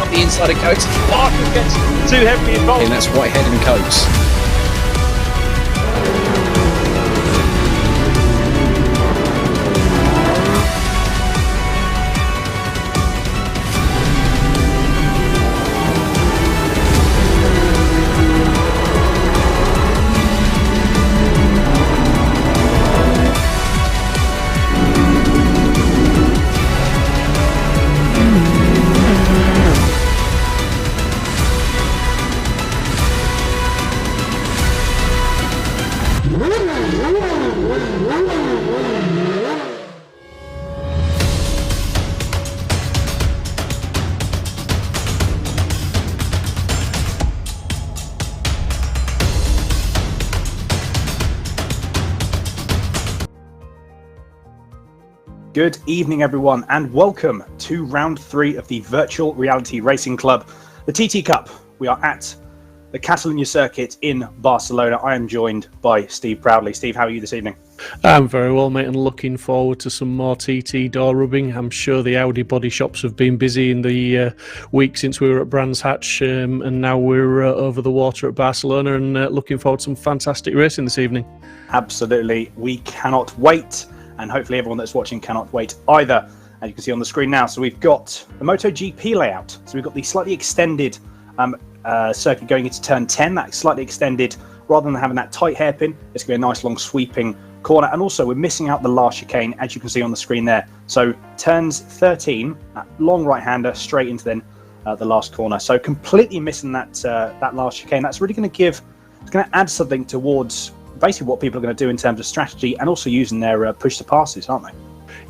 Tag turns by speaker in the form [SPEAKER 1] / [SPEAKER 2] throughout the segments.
[SPEAKER 1] The inside of Coates.
[SPEAKER 2] Barker gets too heavily involved.
[SPEAKER 1] And that's Whitehead and Coates.
[SPEAKER 3] Good evening, everyone, and welcome to round 3 of the Virtual Reality Racing Club, the TT Cup. We are at the Catalunya circuit in Barcelona. I am joined by Steve Proudley. Steve, how are you this evening?
[SPEAKER 4] I'm very well, mate, and looking forward to some more TT door rubbing. I'm sure the Audi body shops have been busy in the week since we were at Brands Hatch, and now we're over the water at Barcelona, and looking forward to some fantastic racing this evening.
[SPEAKER 3] Absolutely. We cannot wait. And hopefully everyone that's watching cannot wait either. As you can see on the screen now, so we've got the MotoGP layout. So we've got the slightly extended circuit going into turn 10. That's slightly extended rather than having that tight hairpin. It's going to be a nice long sweeping corner. And also we're missing out the last chicane, as you can see on the screen there. So turns 13, that long right-hander straight into then the last corner. So completely missing that last chicane. That's really going to add something towards basically what people are going to do in terms of strategy and also using their push to passes, aren't they?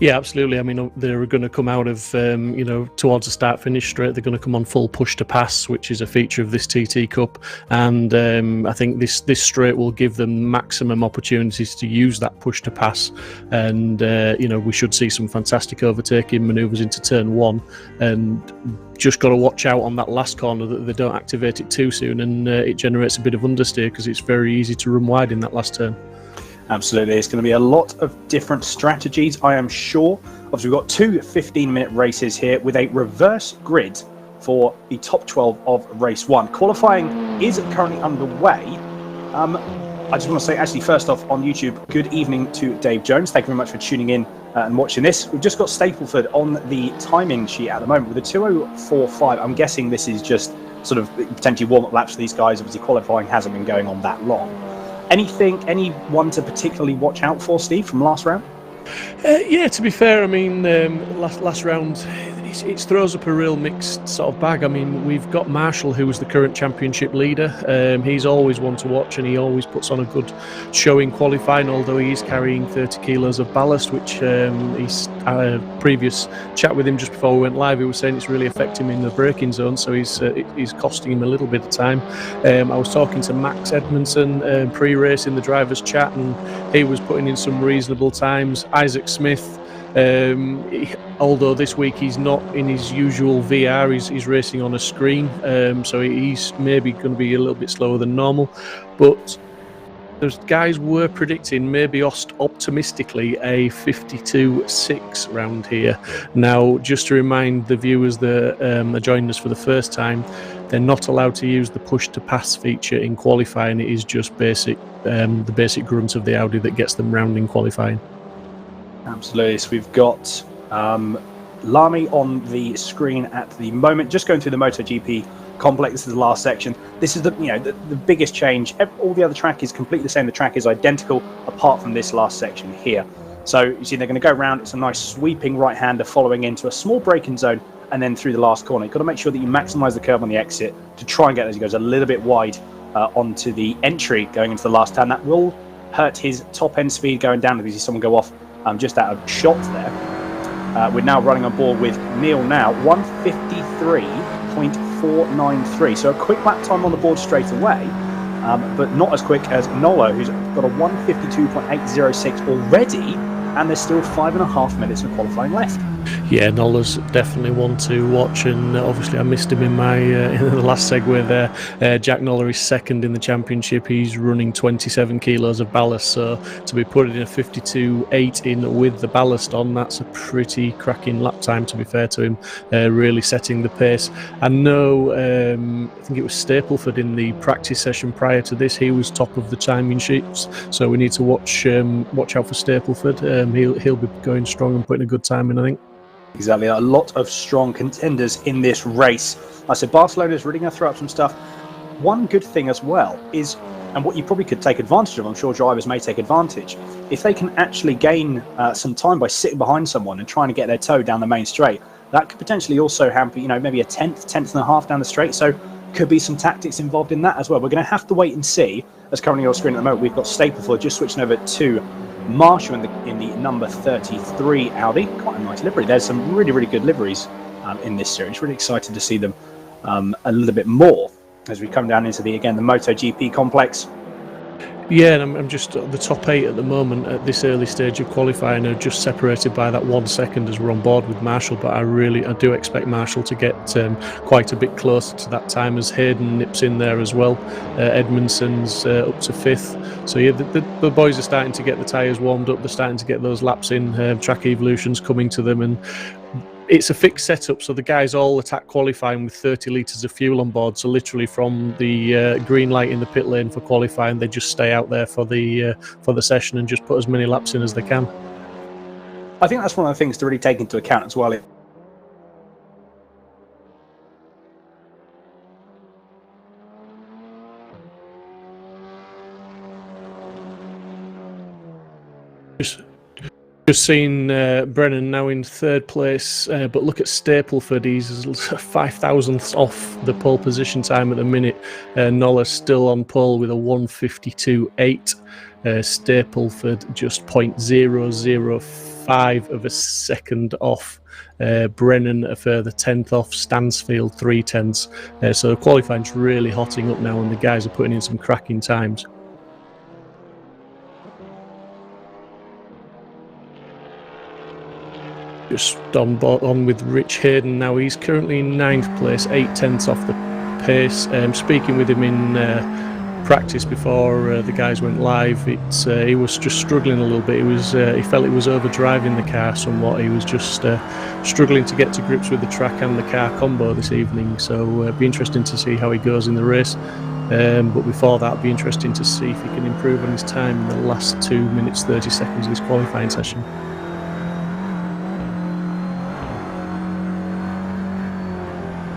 [SPEAKER 4] Yeah, absolutely. I mean, they're going to come out of, towards the start-finish straight. They're going to come on full push to pass, which is a feature of this TT Cup. And I think this straight will give them maximum opportunities to use that push to pass. And, we should see some fantastic overtaking manoeuvres into turn 1. And just got to watch out on that last corner that they don't activate it too soon, and it generates a bit of understeer because it's very easy to run wide in that last turn.
[SPEAKER 3] Absolutely. It's going to be a lot of different strategies, I am sure. Obviously, we've got 2 15-minute races here with a reverse grid for the top 12 of race 1. Qualifying is currently underway. I just want to say, actually, first off, on YouTube, good evening to Dave Jones. Thank you very much for tuning in and watching this. We've just got Stapleford on the timing sheet at the moment with a 2:04.5. I'm guessing this is just sort of potentially warm-up laps for these guys. Obviously, qualifying hasn't been going on that long. Anyone to particularly watch out for, Steve, from last round?
[SPEAKER 4] Yeah, to be fair, I mean, last round, it throws up a real mixed sort of bag. I mean, we've got Marshall, who is the current championship leader. He's always one to watch, and he always puts on a good showing qualifying, although he is carrying 30 kilos of ballast, which he's a previous chat with him just before we went live. He was saying it's really affecting him in the braking zone, so he's costing him a little bit of time. I was talking to Max Edmondson pre-race in the drivers' chat, and he was putting in some reasonable times. Isaac Smith, although this week he's not in his usual VR, he's racing on a screen, so he's maybe going to be a little bit slower than normal. But those guys were predicting, maybe optimistically, a 52.6 round here. Now, just to remind the viewers that are joining us for the first time, they're not allowed to use the push to pass feature in qualifying. It is just the basic grunt of the Audi that gets them round in qualifying.
[SPEAKER 3] Absolutely. So we've got Lamy on the screen at the moment, just going through the MotoGP complex. This is the last section. This is the biggest change. All the other track is completely the same. The track is identical apart from this last section here. So you see they're going to go round. It's a nice sweeping right-hander following into a small braking zone and then through the last corner. You've got to make sure that you maximise the curve on the exit to try and get as he goes a little bit wide onto the entry going into the last turn. That will hurt his top end speed going down if you see someone go off just out of shot there. We're now running on board with Neil now, 1:53.493. So a quick lap time on the board straight away, but not as quick as Nolo, who's got a 1:52.806 already, and there's still 5.5 minutes of qualifying left.
[SPEAKER 4] Yeah, Nola's definitely one to watch, and obviously I missed him in my in the last segue there. Jack Nola is second in the championship. He's running 27 kilos of ballast, so to be putting a 52.8 in with the ballast on, that's a pretty cracking lap time, to be fair to him, really setting the pace. I know, I think it was Stapleford in the practice session prior to this, he was top of the timing sheets, so we need to watch out for Stapleford. He'll be going strong and putting a good time in, I think.
[SPEAKER 3] Exactly, a lot of strong contenders in this race. Like I said, Barcelona is really going to throw up some stuff. One good thing as well is, and what you probably could take advantage of, I'm sure drivers may take advantage, if they can actually gain some time by sitting behind someone and trying to get their toe down the main straight, that could potentially also hamper, maybe a tenth and a half down the straight. So could be some tactics involved in that as well. We're going to have to wait and see. As currently on screen at the moment, we've got Stapleford just switching over to Marshall in the number 33 Audi. Quite a nice livery. There's some really, really good liveries in this series. Really excited to see them a little bit more as we come down into the MotoGP complex.
[SPEAKER 4] Yeah, and I'm just at the top 8 at the moment at this early stage of qualifying, are just separated by that 1 second as we're on board with Marshall, but I do expect Marshall to get quite a bit closer to that time as Hayden nips in there as well. Edmondson's up to 5th. So yeah, the boys are starting to get the tyres warmed up, they're starting to get those laps in, track evolutions coming to them, and it's a fixed setup, so the guys all attack qualifying with 30 litres of fuel on board. So literally from the green light in the pit lane for qualifying, they just stay out there for the session and just put as many laps in as they can.
[SPEAKER 3] I think that's one of the things to really take into account as well.
[SPEAKER 4] Just seen Brennan now in 3rd place, but look at Stapleford, he's 5 thousandths off the pole position time at the minute. Nola's still on pole with a 1:52.8. Stapleford just 0.005 of a second off. Brennan a further 10th off. Stansfield 3/10. So qualifying's really hotting up now, and the guys are putting in some cracking times. Just on with Rich Hayden now. He's currently in 9th place, 8/10 off the pace. Speaking with him in practice before the guys went live, he was just struggling a little bit. He felt it was overdriving the car somewhat. He was just struggling to get to grips with the track and the car combo this evening. So it'd be interesting to see how he goes in the race. But before that, it'd be interesting to see if he can improve on his time in the last 2 minutes 30 seconds of this qualifying session.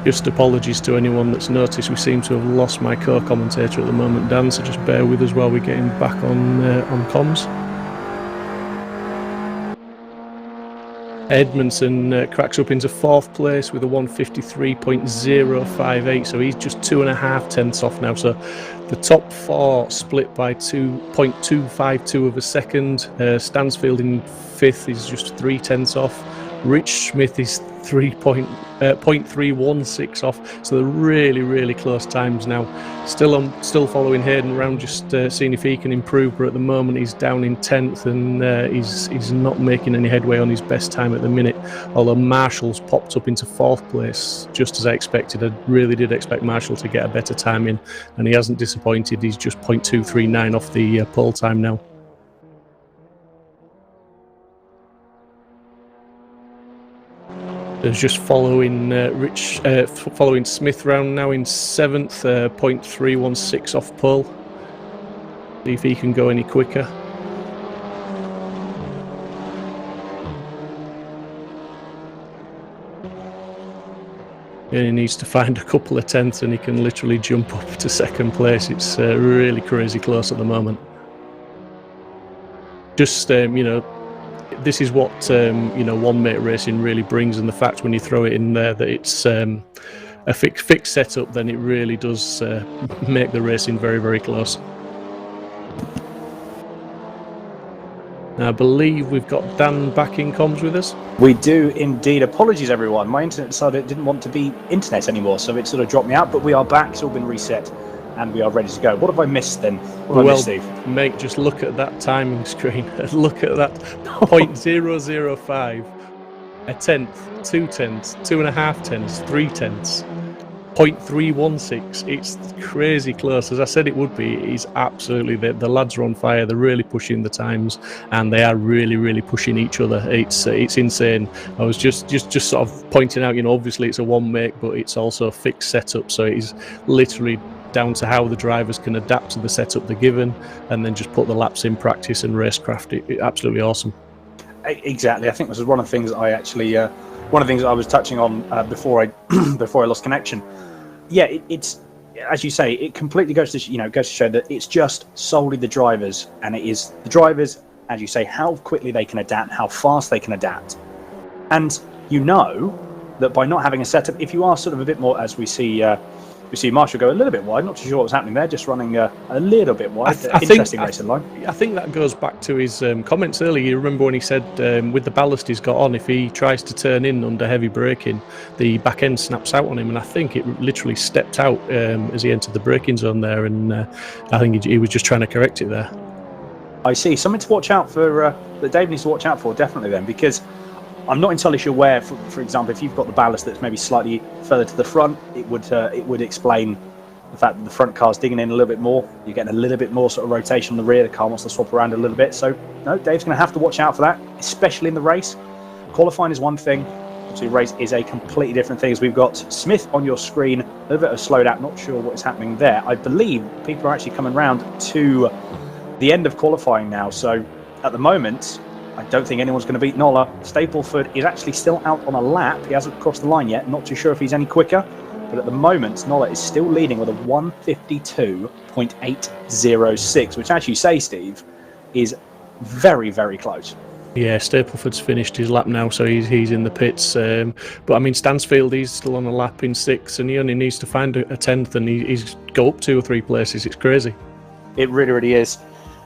[SPEAKER 4] Just apologies to anyone that's noticed, we seem to have lost my co-commentator at the moment, Dan, so just bear with us while we get him back on comms. Edmondson cracks up into 4th place with a 1:53.058, so he's just 2.5 tenths off now. So the top 4 split by 2.252 of a second. Stansfield in 5th is just 3 tenths off. Rich Smith is 0.316 off, so they're really, really close times now. Still following Hayden around, just seeing if he can improve, but at the moment he's down in 10th, and he's not making any headway on his best time at the minute. Although Marshall's popped up into 4th place, just as I expected. I really did expect Marshall to get a better time in, and he hasn't disappointed. He's just 0.239 off the pole time now. There's just following following Smith round now in 7th, 0.316 off pole. See if he can go any quicker. And he needs to find a couple of tenths, and he can literally jump up to 2nd place. It's really crazy close at the moment. Just this is what one mate racing really brings, and the fact when you throw it in there that it's a fixed setup, then it really does make the racing very, very close. And I believe we've got Dan back in comms with us.
[SPEAKER 3] We do indeed. Apologies, everyone. My internet decided it didn't want to be internet anymore, so it sort of dropped me out. But we are back. It's all been reset, and we are ready to go. What have I missed then? What have I missed, Steve?
[SPEAKER 4] Mate, just look at that timing screen. Look at that. 0.005. A tenth, 2 tenths, 2.5 tenths, 3 tenths. 0.316. It's crazy close. As I said it would be, it's absolutely, the lads are on fire. They're really pushing the times, and they are really pushing each other. It's insane. I was just sort of pointing out, obviously it's a one make, but it's also a fixed setup, so it is literally down to how the drivers can adapt to the setup they're given, and then just put the laps in practice and racecraft. It absolutely awesome.
[SPEAKER 3] Exactly. I think this is one of the things I actually one of the things I was touching on before I before I lost connection. Yeah, it's as you say, it completely goes to show that it's just solely the drivers, and it is the drivers, as you say, how quickly they can adapt, how fast they can adapt, and that by not having a setup, if you are sort of a bit more, as we see Marshall go a little bit wide. Not too sure what was happening there, just running a little bit wide. Interesting racing line.
[SPEAKER 4] I think that goes back to his comments earlier. You remember when he said with the ballast he's got on, if he tries to turn in under heavy braking, the back end snaps out on him, and I think it literally stepped out as he entered the braking zone there, and I think he was just trying to correct it there.
[SPEAKER 3] I see. Something to watch out for, that Dave needs to watch out for, definitely then, because I'm not entirely sure where, for example, if you've got the ballast that's maybe slightly further to the front, it would explain the fact that the front car's digging in a little bit more. You're getting a little bit more sort of rotation on the rear. The car wants to swap around a little bit. So, no, Dave's going to have to watch out for that, especially in the race. Qualifying is one thing. Obviously, race is a completely different thing. As we've got Smith on your screen, a little bit of a slowed out. Not sure what is happening there. I believe people are actually coming round to the end of qualifying now. So, at the moment, I don't think anyone's going to beat Nola. Stapleford is actually still out on a lap. He hasn't crossed the line yet. Not too sure if he's any quicker. But at the moment, Nola is still leading with a 1:52.806, which, as you say, Steve, is very, very close.
[SPEAKER 4] Yeah, Stapleford's finished his lap now, so he's in the pits. But I mean, Stansfield, he's still on a lap in 6th, and he only needs to find a 10th, and he's go up 2 or 3 places. It's crazy.
[SPEAKER 3] It really, really is.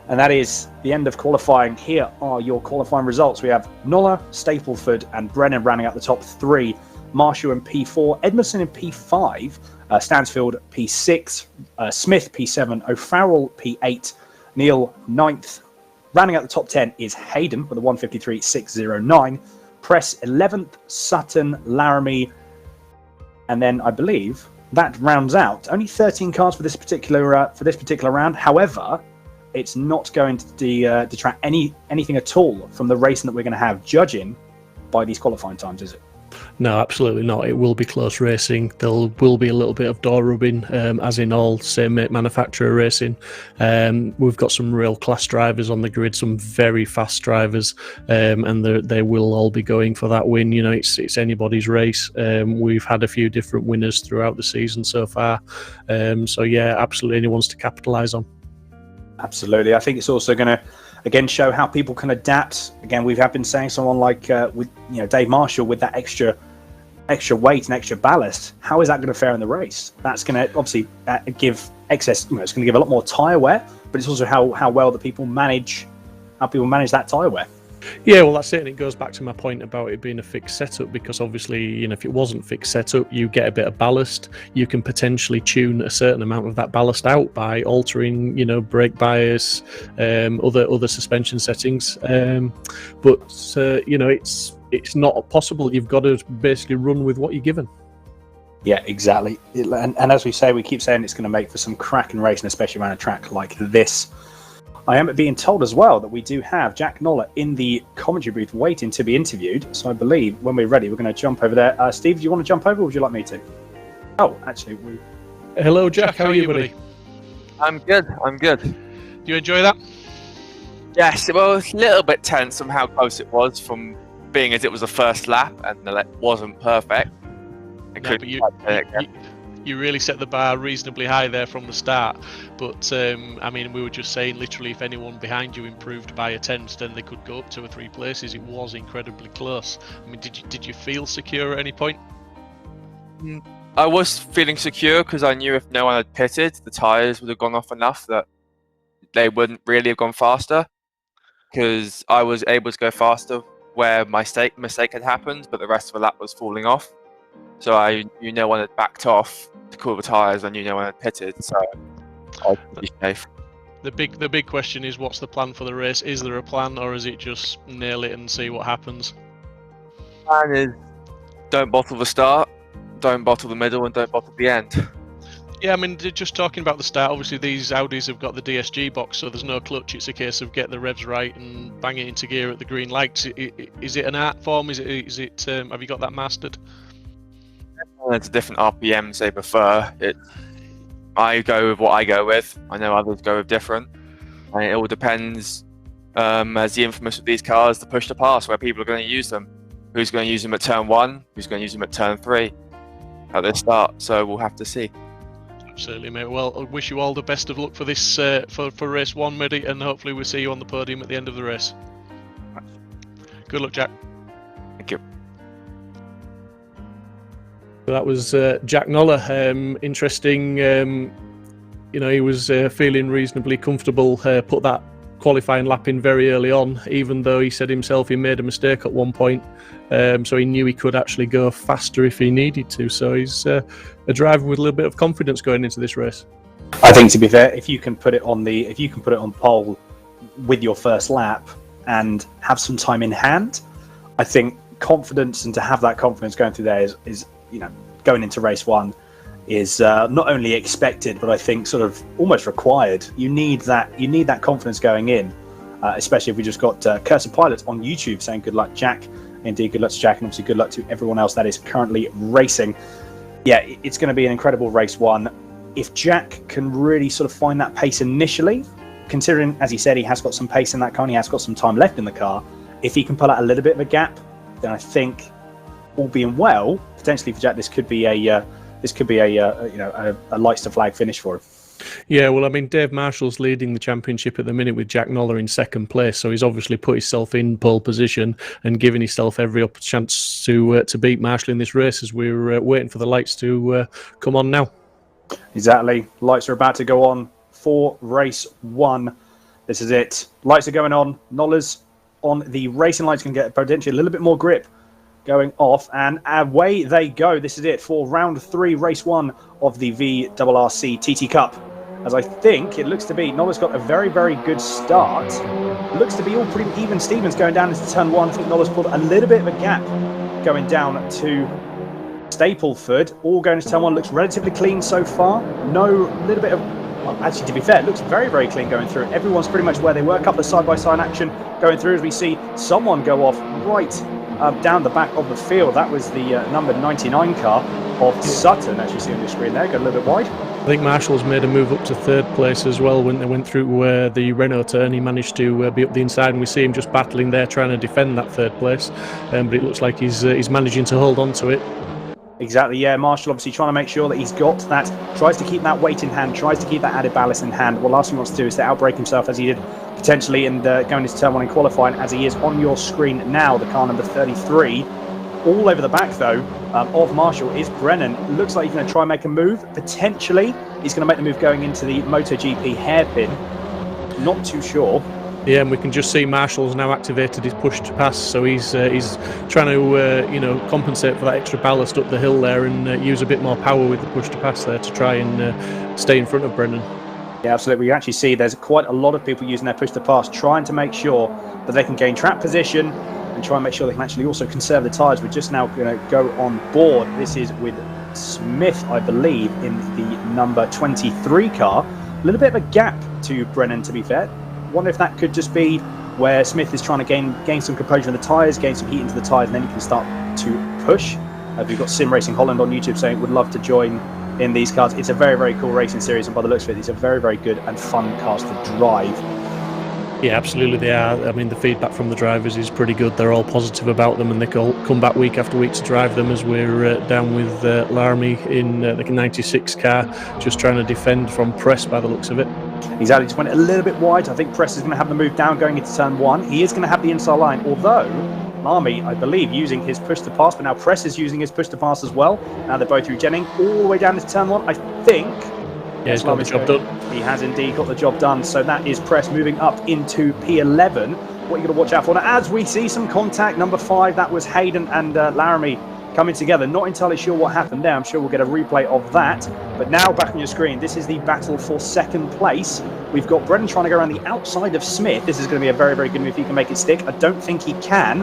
[SPEAKER 3] And that is the end of qualifying. Here are your qualifying results. We have Nola, Stapleford, and Brennan rounding out the top 3. Marshall in P4, Edmondson in P5, Stansfield P6, Smith P7, O'Farrell P8, Neil 9th. Rounding out the top 10 is Hayden with a 1:53.609, Press 11th, Sutton, Laramie, and then I believe that rounds out. Only 13 cars for this particular round. However, it's not going to detract anything at all from the racing that we're going to have judging by these qualifying times, is it?
[SPEAKER 4] No, absolutely not. It will be close racing. There will be a little bit of door rubbing, as in all same make manufacturer racing. We've got some real class drivers on the grid, some very fast drivers, and they will all be going for that win. It's anybody's race. We've had a few different winners throughout the season so far. So yeah, absolutely anyone's to capitalise on. Absolutely.
[SPEAKER 3] I think it's also going to, again, show how people can adapt. Again, we have been saying someone like with Dave Marshall with that extra weight and extra ballast. How is that going to fare in the race? That's going to obviously give excess. It's going to give a lot more tyre wear, but it's also how well that people manage that tyre wear.
[SPEAKER 4] Yeah, well, that's it. And it goes back to my point about it being a fixed setup, because obviously, if it wasn't fixed setup, you get a bit of ballast. You can potentially tune a certain amount of that ballast out by altering, brake bias, other suspension settings. But it's not possible. You've got to basically run with what you're given.
[SPEAKER 3] Yeah, exactly. And as we say, we keep saying it's going to make for some cracking racing, especially around a track like this. I am being told as well that we do have Jack Nola in the commentary booth waiting to be interviewed. So I believe when we're ready, we're going to jump over there. Steve, do you want to jump over, or would you like me to? Oh, actually,
[SPEAKER 4] Hello, Jack. How are you, buddy?
[SPEAKER 5] I'm good. Do you enjoy that? Yes, well, it was a little bit tense from how close it was, from being as it was the first lap and the lap wasn't perfect.
[SPEAKER 2] But you really set the bar reasonably high there from the start. But we were just saying, literally, if anyone behind you improved by a tenth, then they could go up 2 or 3 places. It was incredibly close. Did you feel secure at any point?
[SPEAKER 5] I was feeling secure because I knew if no one had pitted, the tyres would have gone off enough that they wouldn't really have gone faster. because I was able to go faster where my mistake had happened, but the rest of the lap was falling off. So I knew no one had backed off to cool the tyres. I knew no one had pitted, so I was pretty safe.
[SPEAKER 2] The big question is, what's the plan for the race? Is there a plan, or is it just nail it and see what happens?
[SPEAKER 5] The plan is don't bottle the start, don't bottle the middle, and don't bottle the end.
[SPEAKER 2] Yeah, I mean, just talking about the start, obviously these Audis have got the DSG box, so there's no clutch. It's a case of get the revs right and bang it into gear at the green lights. Is it an art form? Is it? Have you got that mastered?
[SPEAKER 5] It's a different RPMs they prefer. I go with what I go with. I know others go with different. And it all depends, as the infamous with these cars, the push to pass, where people are going to use them. Who's going to use them at turn 1? Who's going to use them at turn 3? At the start. So we'll have to see.
[SPEAKER 2] Absolutely, mate. Well, I wish you all the best of luck for this for race 1, Muddy, and hopefully we'll see you on the podium at the end of the race. Good luck, Jack.
[SPEAKER 5] Thank you.
[SPEAKER 4] That was Jack Noller. Interesting. He was feeling reasonably comfortable. Put that qualifying lap in very early on, even though he said himself he made a mistake at one point. So he knew he could actually go faster if he needed to. So he's a driver with a little bit of confidence going into this race.
[SPEAKER 3] I think, to be fair, if you can put it on pole with your first lap and have some time in hand, I think confidence, and to have that confidence going through there is going into race 1 is not only expected, but I think sort of almost required. You need that confidence going in, especially if we just got Cursor Pilot on YouTube saying good luck, Jack. Indeed, good luck to Jack, and obviously good luck to everyone else that is currently racing. Yeah, it's going to be an incredible race 1. If Jack can really sort of find that pace initially, considering, as he said, he has got some pace in that car and he has got some time left in the car, if he can pull out a little bit of a gap, then I think, all being well, potentially for Jack, this could be a lights to flag finish for him.
[SPEAKER 4] Yeah, well, I mean, Dave Marshall's leading the championship at the minute with Jack Noller in second place, so he's obviously put himself in pole position and given himself every chance to beat Marshall in this race, as we're waiting for the lights to come on now. Exactly.
[SPEAKER 3] Lights are about to go on for race 1. This is it. Lights are going on. Noller's on the racing lights, can get potentially a little bit more grip going off, and away they go. This is it for round 3, race 1 of the VRRC TT Cup. As I think it looks to be, Noller's got a very, very good start. It looks to be all pretty even Stevens going down into turn 1. I think Noller's pulled a little bit of a gap going down to Stapleford. All going to turn 1. Looks relatively clean so far. No little bit of... Well, actually, to be fair, it looks very, very clean going through. Everyone's pretty much where they were. A couple of side-by-side action going through as we see someone go off right down the back of the field. That was the number 99 car of Sutton, as you see on your screen there. Got a little bit wide.
[SPEAKER 4] I think Marshall's made a move up to third place as well when they went through the Renault turn. He managed to be up the inside, and we see him just battling there, trying to defend that third place. But it looks like he's managing to hold on to it.
[SPEAKER 3] Exactly, yeah. Marshall obviously trying to make sure that he's got that, tries to keep that weight in hand, tries to keep that added ballast in hand. What last thing he wants to do is to outbrake himself, as he did potentially in going into turn 1 in qualifying, as he is on your screen now, the car number 33. All over the back, though, of Marshall is Brennan. Looks like he's going to try and make a move. Potentially, he's going to make the move going into the MotoGP hairpin. Not too sure.
[SPEAKER 4] Yeah, and we can just see Marshall's now activated his push to pass, so he's trying to compensate for that extra ballast up the hill there and use a bit more power with the push to pass there to try and stay in front of Brennan.
[SPEAKER 3] Yeah, absolutely. We actually see there's quite a lot of people using their push to pass, trying to make sure that they can gain track position and try and make sure they can actually also conserve the tyres. We're just now going to go on board. This is with Smith, I believe, in the number 23 car. A little bit of a gap to Brennan, to be fair. Wonder if that could just be where Smith is trying to gain some composure in the tyres, gain some heat into the tyres, and then he can start to push. We've got Sim Racing Holland on YouTube saying would love to join in these cars. It's a very, very cool racing series, and by the looks of it, these are very, very good and fun cars to drive.
[SPEAKER 4] Yeah, absolutely they are. I mean, the feedback from the drivers is pretty good. They're all positive about them, and they all come back week after week to drive them, as we're down with Larmy in the 96 car, just trying to defend from press by the looks of it.
[SPEAKER 3] Exactly, just went a little bit wide. I think Press is going to have the move down going into turn 1. He is going to have the inside line, although Larmy, I believe, using his push to pass, but now Press is using his push to pass as well. Now they're both regenning all the way down into turn 1, I think.
[SPEAKER 4] Yeah, he's got the job done.
[SPEAKER 3] He has indeed got the job done. So that is Press moving up into P11. what you've got to watch out for. Now, as we see some contact, number 5, that was Hayden and Laramie coming together. Not entirely sure what happened there. I'm sure we'll get a replay of that. But now back on your screen, this is the battle for second place. We've got Brennan trying to go around the outside of Smith. This is going to be a very, very good move if he can make it stick. I don't think he can.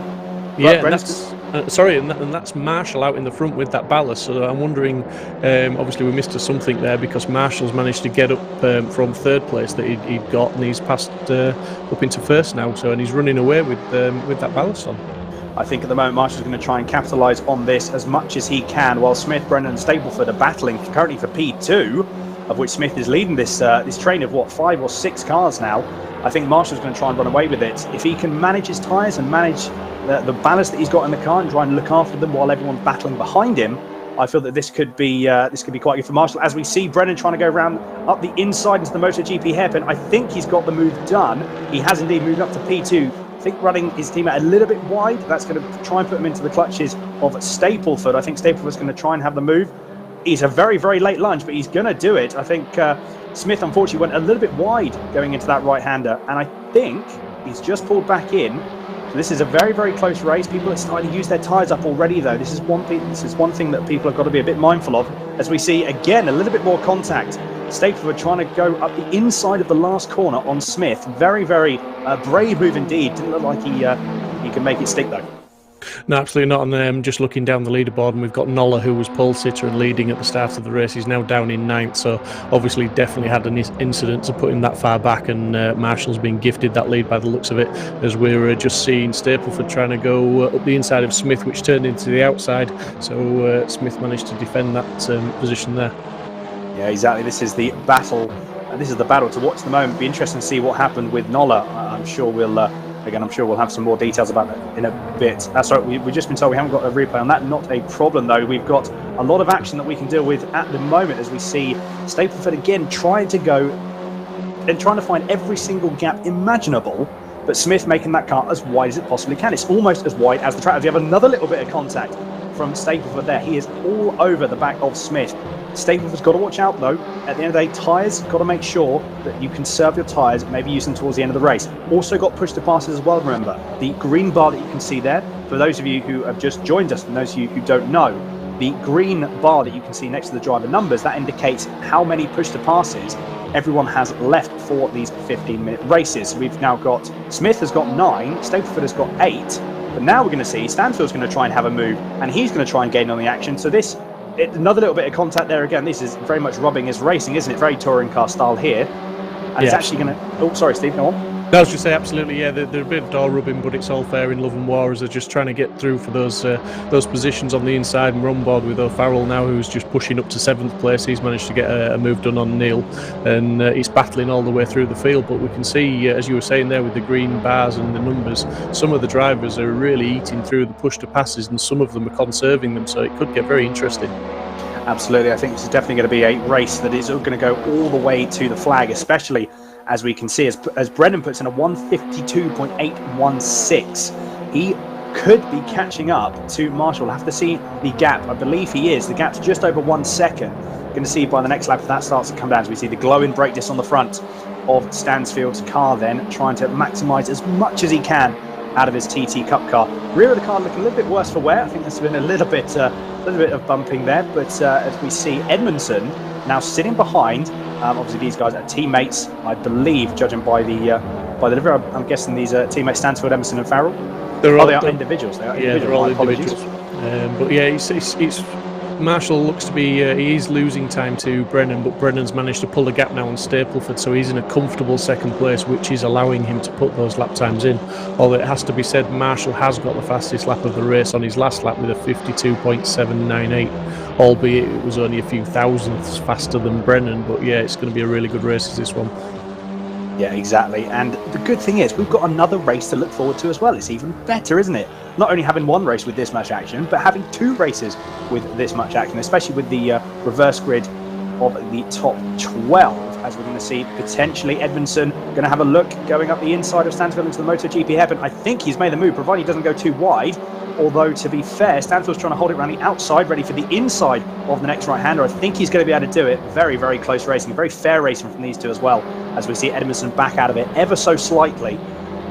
[SPEAKER 4] Yeah, and that's Marshall out in the front with that ballast. So I'm wondering, obviously we missed something there because Marshall's managed to get up from third place that he'd got, and he's passed up into first now. So and he's running away with that ballast on.
[SPEAKER 3] I think at the moment Marshall's going to try and capitalise on this as much as he can, while Smith, Brennan and Stapleford are battling currently for P2, of which Smith is leading this train of 5 or 6 cars now. I think Marshall's going to try and run away with it. If he can manage his tyres and manage the ballast that he's got in the car and try and look after them while everyone's battling behind him, I feel that this could be quite good for Marshall. As we see Brennan trying to go around up the inside into the MotoGP hairpin, I think he's got the move done. He has indeed moved up to P2. I think running his team out a little bit wide, that's going to try and put him into the clutches of Stapleford. I think Stapleford's going to try and have the move. He's a very, very late lunge, but he's going to do it. I think Smith, unfortunately, went a little bit wide going into that right-hander, and I think he's just pulled back in. So this is a very, very close race. People are starting to use their tyres up already, though. This is one thing that people have got to be a bit mindful of, as we see, again, a little bit more contact. Stapleford trying to go up the inside of the last corner on Smith. Very, very brave move indeed. Didn't look like he can make it stick, though.
[SPEAKER 4] No, absolutely not. And just looking down the leaderboard, and we've got Nolla, who was pole sitter and leading at the start of the race. He's now down in 9th, so obviously definitely had an incident to put him that far back, and Marshall's been gifted that lead by the looks of it, as we're just seeing Stapleford trying to go up the inside of Smith, which turned into the outside. So Smith managed to defend that position there.
[SPEAKER 3] Yeah, exactly. This is the battle. This is the battle to watch at the moment. Be interesting to see what happened with Nolla. I'm sure we'll have some more details about that in a bit. Sorry, we've just been told we haven't got a replay on that. Not a problem, though. We've got a lot of action that we can deal with at the moment, as we see Stapleford again trying to go and trying to find every single gap imaginable, but Smith making that car as wide as it possibly can. It's almost as wide as the track. We have another little bit of contact from Stapleford there. He is all over the back of Smith. Stapleford's got to watch out, though. At the end of the day, tyres, got to make sure that you conserve your tyres, maybe use them towards the end of the race. Also got push to passes as well, remember. The green bar that you can see there, for those of you who have just joined us and those of you who don't know, the green bar that you can see next to the driver numbers, that indicates how many push to passes everyone has left for these 15-minute races. So we've now got, Smith has got 9, Stapleford has got 8, but now we're going to see Stanfield's going to try and have a move, and he's going to try and gain on the action. So another little bit of contact there again. This is very much rubbing as racing, isn't it? Very touring car style here. And it's actually going to... Oh, sorry, Steve, go on.
[SPEAKER 4] I was just say absolutely, yeah. They're a bit of door rubbing, but it's all fair in love and war, as they're just trying to get through for those positions on the inside. And we're on board with O'Farrell now, who's just pushing up to 7th place. He's managed to get a move done on Neil, and he's battling all the way through the field. But we can see, as you were saying there, with the green bars and the numbers, some of the drivers are really eating through the push to passes, and some of them are conserving them. So it could get very interesting.
[SPEAKER 3] Absolutely. I think this is definitely going to be a race that is going to go all the way to the flag, especially as we can see, as Brennan puts in a 152.816. He could be catching up to Marshall. We'll have to see the gap. I believe he is. The gap's just over 1 second. Going to see by the next lap if that starts to come down. So we see the glowing brake disc on the front of Stansfield's car then, trying to maximise as much as he can out of his TT Cup car. Rear of the car looking a little bit worse for wear. I think there's been a little bit of bumping there, but as we see Edmondson now sitting behind. Obviously, these guys are teammates, I believe, judging by the livery. I'm guessing these are teammates Stansfield, Emerson, and Farrell. They are individuals. They are individuals.
[SPEAKER 4] They're all individuals. But yeah, it's Marshall looks to be he is losing time to Brennan, but Brennan's managed to pull the gap now on Stapleford, so he's in a comfortable second place, which is allowing him to put those lap times in. Although it has to be said, Marshall has got the fastest lap of the race on his last lap with a 52.798, albeit it was only a few thousandths faster than Brennan. But yeah, it's going to be a really good race as this one.
[SPEAKER 3] Yeah, exactly. And the good thing is we've got another race to look forward to as well. It's even better, isn't it? Not only having one race with this much action, but having 2 races with this much action, especially with the reverse grid of the top 12, as we're going to see potentially Edmondson going to have a look going up the inside of Stansfield into the MotoGP hairpin. I think he's made the move, provided he doesn't go too wide. Although, to be fair, Stansfield's trying to hold it around the outside, ready for the inside of the next right-hander. I think he's going to be able to do it. Very, very close racing. Very fair racing from these two as well, as we see Edmondson back out of it ever so slightly.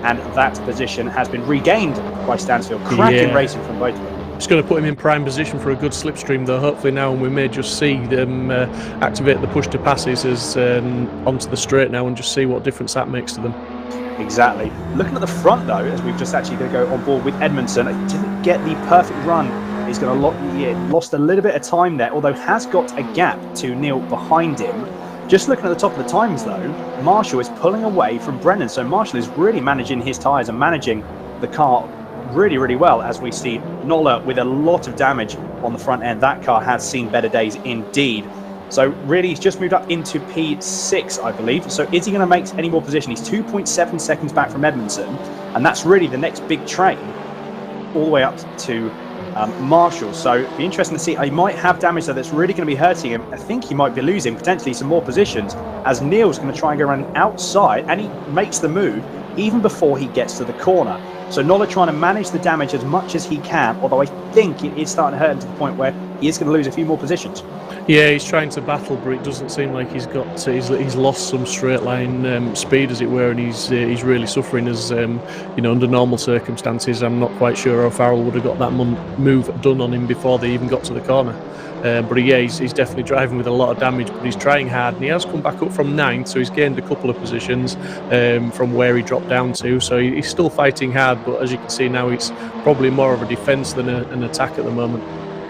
[SPEAKER 3] and that position has been regained by Stansfield. Cracking racing from both of them.
[SPEAKER 4] It's going to put him in prime position for a good slipstream, though. Hopefully now, and we may just see them activate the push to passes as onto the straight now, and just see what difference that makes to them.
[SPEAKER 3] Exactly. Looking at the front though, as we've just actually going to go on board with Edmondson, it didn't get the perfect run. He's going to lost a little bit of time there, although has got a gap to Neil behind him. Just looking at the top of the times though, Marshall is pulling away from Brennan, so Marshall is really managing his tyres and managing the car really, really well, as we see Nola with a lot of damage on the front end. That car has seen better days indeed. So really, he's just moved up into P6, I believe. So is he going to make any more position? He's 2.7 seconds back from Edmondson, and that's really the next big train, all the way up to Marshall. So it'd be interesting to see. He might have damage though that's really going to be hurting him. I think he might be losing potentially some more positions, as Neil's going to try and go around the outside, and he makes the move even before he gets to the corner. So Nola trying to manage the damage as much as he can, although I think it is starting to hurt him to the point where he is going to lose a few more positions.
[SPEAKER 4] Yeah, he's trying to battle, but it doesn't seem like he's lost some straight line speed, as it were, and he's really suffering. As under normal circumstances, I'm not quite sure how Farrell would have got that move done on him before they even got to the corner. But he's definitely driving with a lot of damage, but he's trying hard, and he has come back up from 9th, so he's gained a couple of positions from where he dropped down to. So he's still fighting hard, but as you can see now, it's probably more of a defence than an attack at the moment.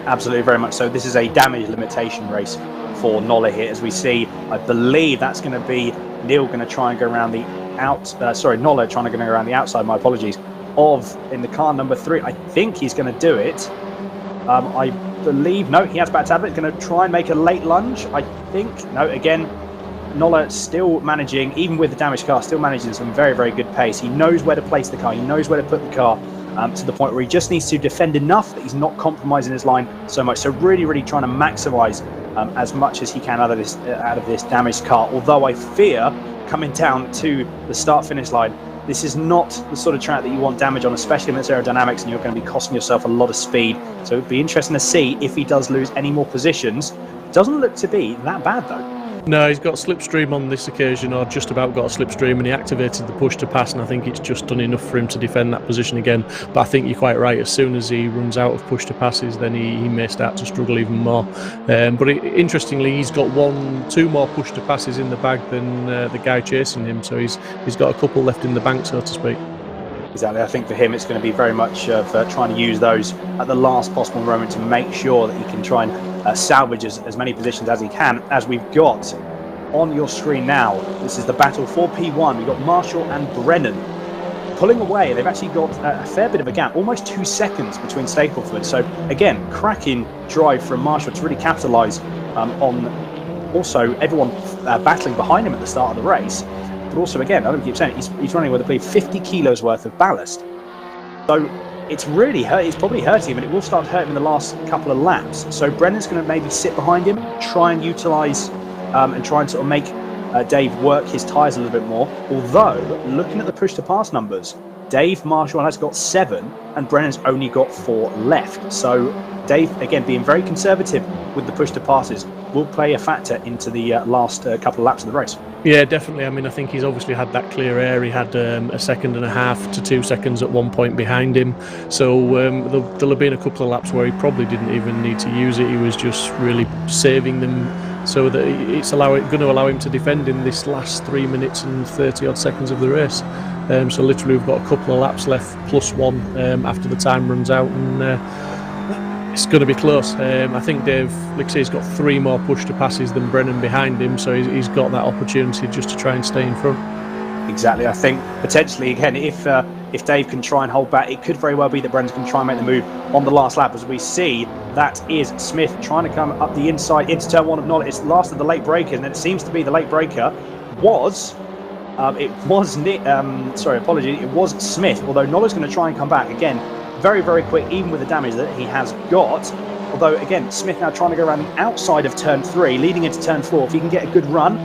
[SPEAKER 3] Absolutely, very much so. This is a damage limitation race for Nola here, as we see. I believe that's going to be Neil going to try and go around the Nola trying to go around the outside, my apologies, in the car number 3. I think he's going to do it. I believe, no, he has back to it. Going to try and make a late lunge, I think. No, again, Nola still managing, even with the damaged car, still managing some very, very good pace. He knows where to place the car. He knows where to put the car. To the point where he just needs to defend enough that he's not compromising his line so much. So really, really trying to maximise as much as he can out of this damaged car. Although I fear, coming down to the start-finish line, this is not the sort of track that you want damage on, especially when it's aerodynamics and you're going to be costing yourself a lot of speed. So it'd be interesting to see if he does lose any more positions. Doesn't look to be that bad though.
[SPEAKER 4] No, he's got slipstream on this occasion, or just about got a slipstream, and he activated the push to pass, and I think it's just done enough for him to defend that position again. But I think you're quite right, as soon as he runs out of push to passes, then he may start to struggle even more. But interestingly, he's got 2 more push to passes in the bag than the guy chasing him, so he's got a couple left in the bank, so to speak.
[SPEAKER 3] Exactly. I think for him it's going to be very much for trying to use those at the last possible moment to make sure that he can try and salvage as many positions as he can. As we've got on your screen now, this is the battle for P1. We've got Marshall and Brennan pulling away. They've actually got a fair bit of a gap, almost 2 seconds between Stapleford. So again, cracking drive from Marshall to really capitalise on also everyone battling behind him at the start of the race. But also, again, I don't keep saying it, he's running with, I believe, 50 kilos worth of ballast. So it's really hurt. It's probably hurting him, and it will start to hurt him in the last couple of laps. So Brennan's going to maybe sit behind him, try and utilise and try and sort of make Dave work his tyres a little bit more. Although, looking at the push-to-pass numbers, Dave Marshall has got 7, and Brennan's only got 4 left. So Dave, again, being very conservative with the push-to-passes, will play a factor into the last couple of laps of the race.
[SPEAKER 4] Yeah, definitely. I mean, I think he's obviously had that clear air. He had a second and a half to 2 seconds at one point behind him. So there'll have been a couple of laps where he probably didn't even need to use it. He was just really saving them so that it's going to allow him to defend in this last 3 minutes and 30 odd seconds of the race. So literally we've got a couple of laps left, plus 1 after the time runs out, and it's going to be close. I think Dave, like I say, he's got 3 more push to passes than Brennan behind him, so he's got that opportunity just to try and stay in front.
[SPEAKER 3] Exactly. I think potentially, again, if Dave can try and hold back, it could very well be that Brennan's going to try and make the move on the last lap. As we see, that is Smith trying to come up the inside into turn 1 of Nola. It's the last of the late breakers, and it seems to be the late breaker was Smith, although Nola's going to try and come back again. Very, very quick, even with the damage that he has got. Although, again, Smith now trying to go around the outside of turn 3, leading into turn 4. If he can get a good run,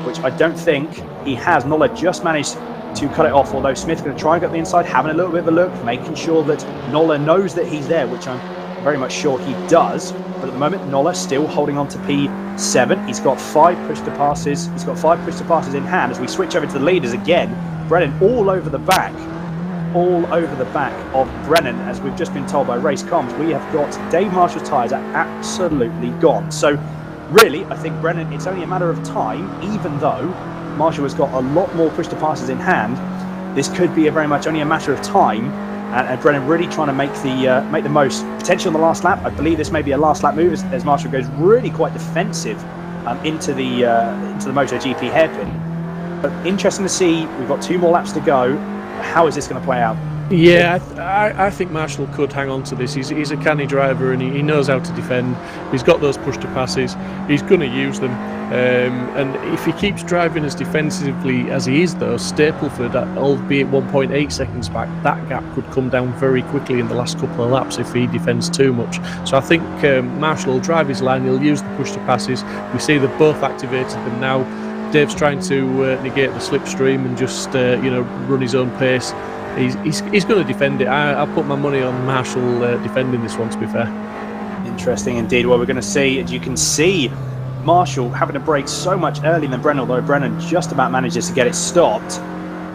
[SPEAKER 3] which I don't think he has, Nola just managed to cut it off. Although Smith's going to try and get the inside, having a little bit of a look, making sure that Nola knows that he's there, which I'm very much sure he does. But at the moment, Nola still holding on to P7. He's got 5 push to passes. He's got 5 push to passes in hand. As we switch over to the leaders again, Brennan all over the back of Brennan, as we've just been told by race comms. We have got Dave Marshall's tyres are absolutely gone. So really, I think Brennan, it's only a matter of time, even though Marshall has got a lot more push to passes in hand. This could be very much only a matter of time, and Brennan really trying to make the most potential on the last lap. I believe this may be a last lap move as Marshall goes really quite defensive into the MotoGP hairpin. But interesting to see. We've got 2 more laps to go. How is this going to play out?
[SPEAKER 4] Yeah, I think Marshall could hang on to this. He's a canny driver and he knows how to defend. He's got those push to passes. He's going to use them. And if he keeps driving as defensively as he is, though, Stapleford, albeit 1.8 seconds back, that gap could come down very quickly in the last couple of laps if he defends too much. So I think Marshall will drive his line. He'll use the push to passes. We see they've both activated them now. Dave's trying to negate the slipstream and just run his own pace. He's going to defend it. I'll put my money on Marshall defending this one, to be fair.
[SPEAKER 3] Interesting indeed. Well, we're going to see, as you can see, Marshall having to brake so much earlier than Brennan, although Brennan just about manages to get it stopped.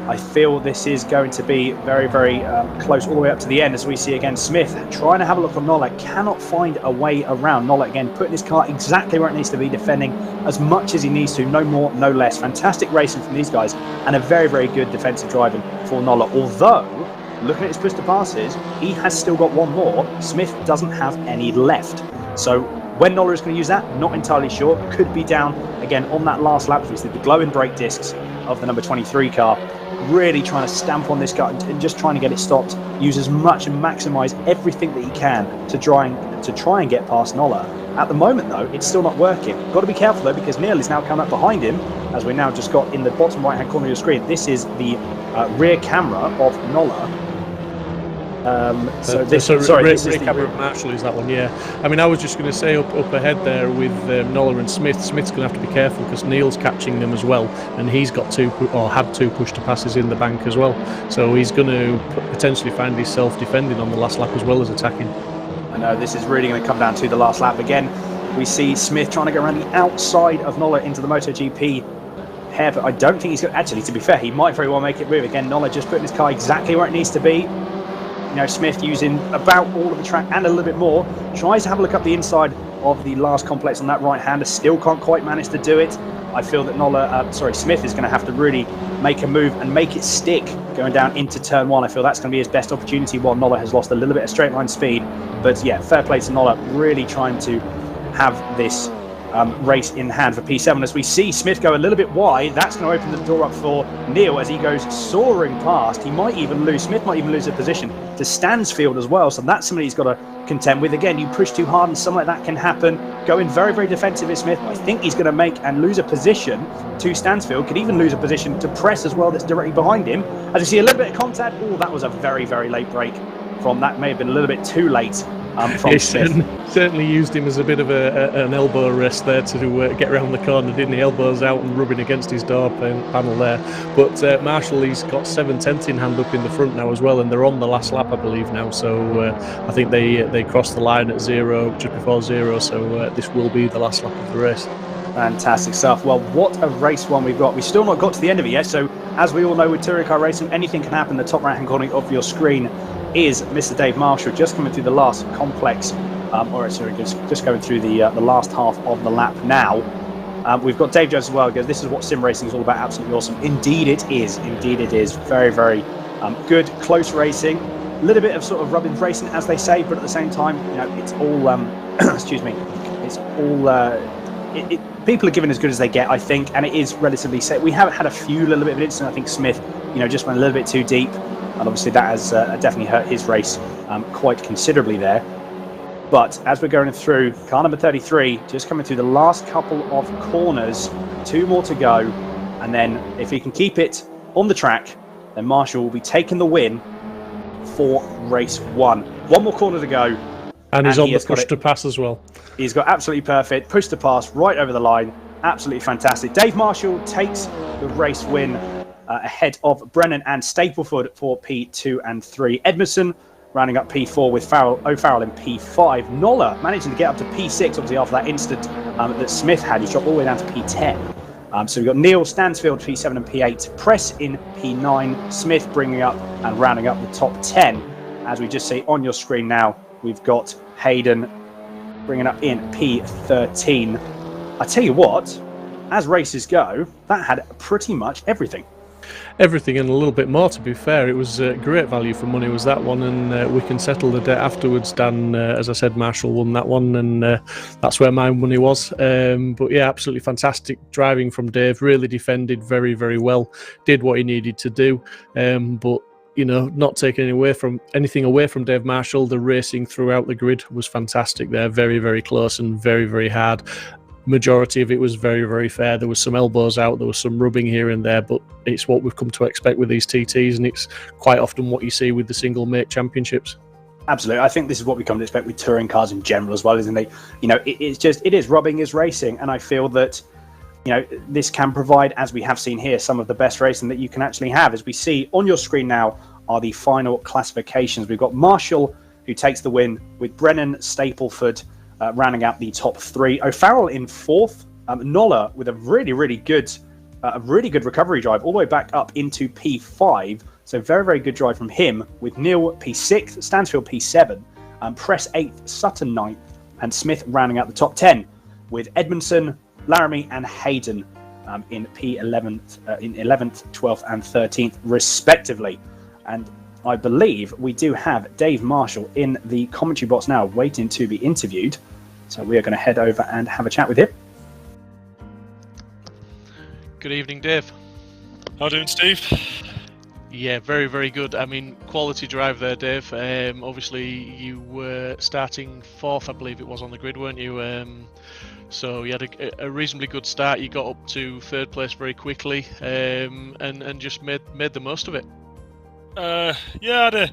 [SPEAKER 3] I feel this is going to be very, very close all the way up to the end, as we see again Smith trying to have a look on Nola, cannot find a way around. Nola again putting his car exactly where it needs to be, defending as much as he needs to, no more, no less. Fantastic racing from these guys and a very, very good defensive driving for Nola. Although, looking at his push to passes, he has still got 1 more. Smith doesn't have any left. So when Nola is going to use that, not entirely sure. Could be down again on that last lap. We see the glowing brake discs of the number 23 car. Really trying to stamp on this guy and just trying to get it stopped. Use as much and maximise everything that he can to try and get past Nola. At the moment, though, it's still not working. Got to be careful though, because Neil is now coming up behind him, as we now just got in the bottom right-hand corner of your screen. This is the rear camera of Nola.
[SPEAKER 4] Rear camera of Marshall is that one, yeah. I mean, I was just going to say up ahead there with Nola and Smith. Smith's going to have to be careful because Neil's catching them as well, and he's got had 2 push to passes in the bank as well. So he's going to potentially find himself defending on the last lap as well as attacking.
[SPEAKER 3] I know this is really going to come down to the last lap again. We see Smith trying to go around the outside of Nola into the MotoGP hair, but I don't think he's going to. Actually, to be fair, he might very well make it move again. Nola just putting his car exactly where it needs to be. Smith using about all of the track and a little bit more. Tries to have a look up the inside of the last complex on that right-hander. Still can't quite manage to do it. I feel that Smith is going to have to really make a move and make it stick going down into turn 1. I feel that's going to be his best opportunity while Nola has lost a little bit of straight line speed. But yeah, fair play to Nola, really trying to have this race in hand for P7. As we see Smith go a little bit wide, that's going to open the door up for Neil as he goes soaring past. Smith might even lose a position to Stansfield as well, so that's somebody he's got to contend with. Again, you push too hard and something like that can happen. Going very, very defensive is Smith. I think he's going to make and lose a position to Stansfield, could even lose a position to Press as well that's directly behind him. As you see a little bit of contact, that was a very, very late break from that. May have been a little bit too late from Smith.
[SPEAKER 4] Certainly used him as a bit of an elbow rest there to get around the corner, didn't he? Elbows out and rubbing against his door panel there. But Marshall, he's got 7/10 in hand up in the front now as well, and they're on the last lap, I believe, now. So I think they crossed the line at 0, just before 0. So this will be the last lap of the race.
[SPEAKER 3] Fantastic stuff. Well, what a race one we've got. We've still not got to the end of it yet. So as we all know with touring car racing, anything can happen. The top right-hand corner of your screen is Mr. Dave Marshall just coming through the last complex, just going through the last half of the lap now. We've got Dave Jones as well, because this is what sim racing is all about. Absolutely awesome. Indeed it is. Indeed it is. Very, very good, close racing. A little bit of sort of rubbing racing, as they say, but at the same time, it's all, excuse me, it's all, people are given as good as they get, I think, and it is relatively safe. We have had a few little bit of incident. I think Smith, just went a little bit too deep, and obviously that has definitely hurt his race quite considerably there. But as we're going through, car number 33, just coming through the last couple of corners, 2 more to go, and then if he can keep it on the track, then Marshall will be taking the win for race 1. 1 more corner to go.
[SPEAKER 4] And he's on the push to pass as well.
[SPEAKER 3] He's got absolutely perfect push to pass right over the line. Absolutely fantastic. Dave Marshall takes the race win ahead of Brennan and Stapleford for P2 and 3. Edmondson rounding up P4 with O'Farrell in P5. Nola managing to get up to P6, obviously after that incident that Smith had. He dropped all the way down to P10. So we've got Neil, Stansfield, P7 and P8, Press in P9, Smith bringing up and rounding up the top 10. As we just see on your screen now, we've got Hayden bringing up in P13. I tell you what, as races go, that had pretty much everything.
[SPEAKER 4] Everything and a little bit more, to be fair. It was great value for money was that one, and we can settle the debt afterwards. Dan, as I said, Marshall won that one, and that's where my money was. But yeah, absolutely fantastic driving from Dave. Really defended very, very well. Did what he needed to do. But you know, not taking anything away from Dave Marshall. The racing throughout the grid was fantastic there. Very, very close and very, very hard. Majority of it was very, very fair. There was some elbows out, there was some rubbing here and there, but it's what we've come to expect with these TTs, and it's quite often what you see with the single make championships.
[SPEAKER 3] Absolutely. I think this is what we come to expect with touring cars in general as well, isn't it? You know, it is rubbing is racing, and I feel that, you know, this can provide, as we have seen here, some of the best racing that you can actually have. As we see on your screen now are the final classifications. We've got Marshall, who takes the win, with Brennan, Stapleford rounding out the top 3. O'Farrell in 4th. Nolla with a really good recovery drive all the way back up into P5. So very, very good drive from him, with Neil P6, Stansfield P7, Press 8th, Sutton 9th, and Smith rounding out the top 10, with Edmondson, Laramie and Hayden in P11th, in 11th, 12th and 13th respectively. And I believe we do have Dave Marshall in the commentary box now, waiting to be interviewed. So we are going to head over and have a chat with him.
[SPEAKER 2] Good evening, Dave.
[SPEAKER 6] How doing, Steve?
[SPEAKER 2] Yeah, very, very good. I mean, quality drive there, Dave. Obviously, you were starting 4th, I believe it was, on the grid, weren't you? So you had a reasonably good start. You got up to 3rd place very quickly, and just made the most of it.
[SPEAKER 6] Yeah, I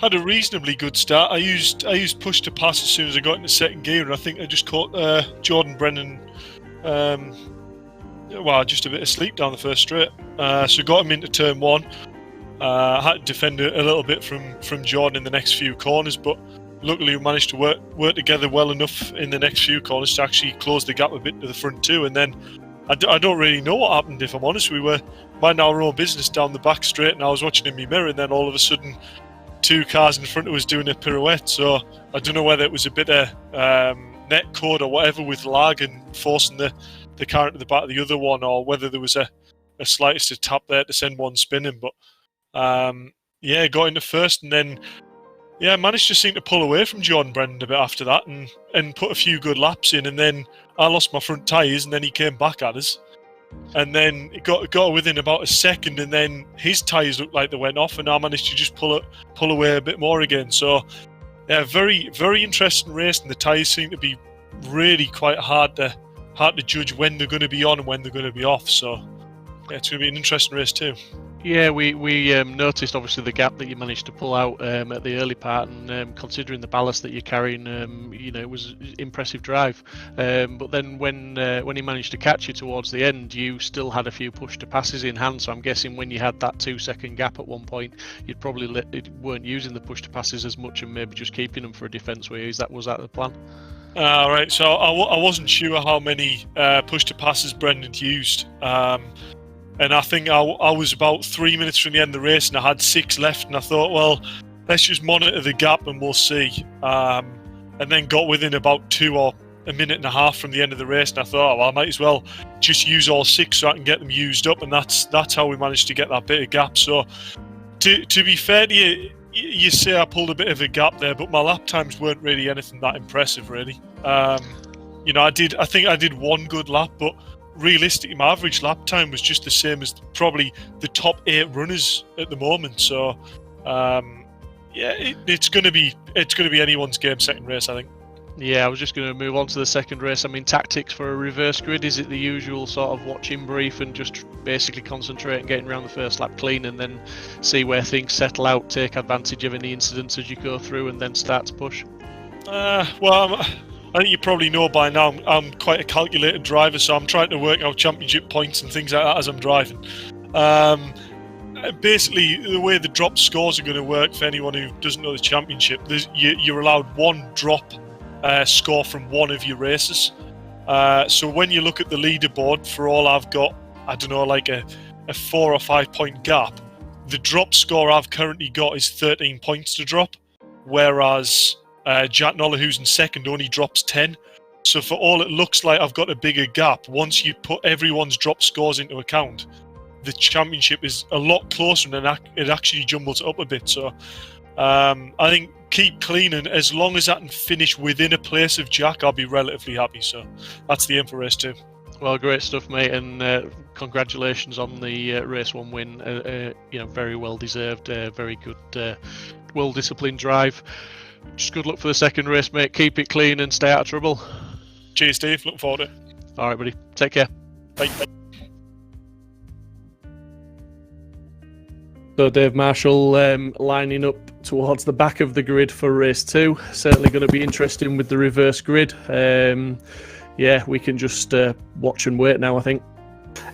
[SPEAKER 6] had a reasonably good start. I used push to pass as soon as I got into second gear, and I think I just caught Jordan Brennan just a bit of sleep down the first straight. So got him into turn 1. I had to defend a little bit from Jordan in the next few corners, but luckily we managed to work together well enough in the next few corners to actually close the gap a bit to the front too. And then I don't really know what happened, if I'm honest. We were minding our own business down the back straight, and I was watching in my mirror, and then all of a sudden 2 cars in front of us doing a pirouette. So I don't know whether it was a bit of net code or whatever with lag and forcing the car into the back of the other one, or whether there was a slightest tap there to send one spinning. But got into first, and then managed to seem to pull away from Jordan Brennan a bit after that, and put a few good laps in, and then I lost my front tyres, and then he came back at us, and then it got within about a second, and then his tyres looked like they went off, and I managed to just pull away a bit more again. So yeah, very, very interesting race, and the tyres seem to be really quite hard to judge when they're going to be on and when they're going to be off. So yeah, it's going to be an interesting race too.
[SPEAKER 2] Yeah, we noticed obviously the gap that you managed to pull out at the early part, and considering the ballast that you're carrying, it was impressive drive. But then when he managed to catch you towards the end, you still had a few push to passes in hand. So I'm guessing when you had that 2-second gap at one point, you'd probably weren't using the push to passes as much, and maybe just keeping them for a defence. Was that the plan?
[SPEAKER 6] Right. So I wasn't sure how many push to passes Brendan used. And I think I was about 3 minutes from the end of the race, and I had 6 left, and I thought, well, let's just monitor the gap and we'll see. And then got within about 2 or a minute and a half from the end of the race, and I thought, well, I might as well just use all 6 so I can get them used up, and that's how we managed to get that bit of gap. So to be fair to you, you say I pulled a bit of a gap there, but my lap times weren't really anything that impressive, really. I think I did 1 good lap, but realistically, my average lap time was just the same as probably the top 8 runners at the moment. So, it's going to be anyone's game second race, I think.
[SPEAKER 2] Yeah, I was just going to move on to the second race. I mean, tactics for a reverse grid, is it the usual sort of watching brief and just basically concentrate and getting around the first lap clean, and then see where things settle out, take advantage of any incidents as you go through, and then start to push?
[SPEAKER 6] I think you probably know by now I'm quite a calculated driver, so I'm trying to work out championship points and things like that as I'm driving. Basically, the way the drop scores are going to work, for anyone who doesn't know the championship, you're allowed 1 drop score from one of your races. So when you look at the leaderboard, for all I've got, I don't know, like a 4 or 5 point gap, the drop score I've currently got is 13 points to drop, whereas Jack Noller, who's in second, only drops 10. So for all it looks like I've got a bigger gap, once you put everyone's drop scores into account, the championship is a lot closer and it actually jumbles it up a bit. So I think keep clean, and as long as I can finish within a place of Jack, I'll be relatively happy. So that's the aim for race 2.
[SPEAKER 2] Well, great stuff, mate, and congratulations on the race 1 win. Very well deserved, very good, well disciplined drive. Just good luck for the second race, mate. Keep it clean and stay out of trouble.
[SPEAKER 6] Cheers, Steve. Looking forward to it.
[SPEAKER 2] All right, buddy. Take care.
[SPEAKER 6] Bye.
[SPEAKER 4] So Dave Marshall lining up towards the back of the grid for race 2. Certainly going to be interesting with the reverse grid. We can just watch and wait now, I think.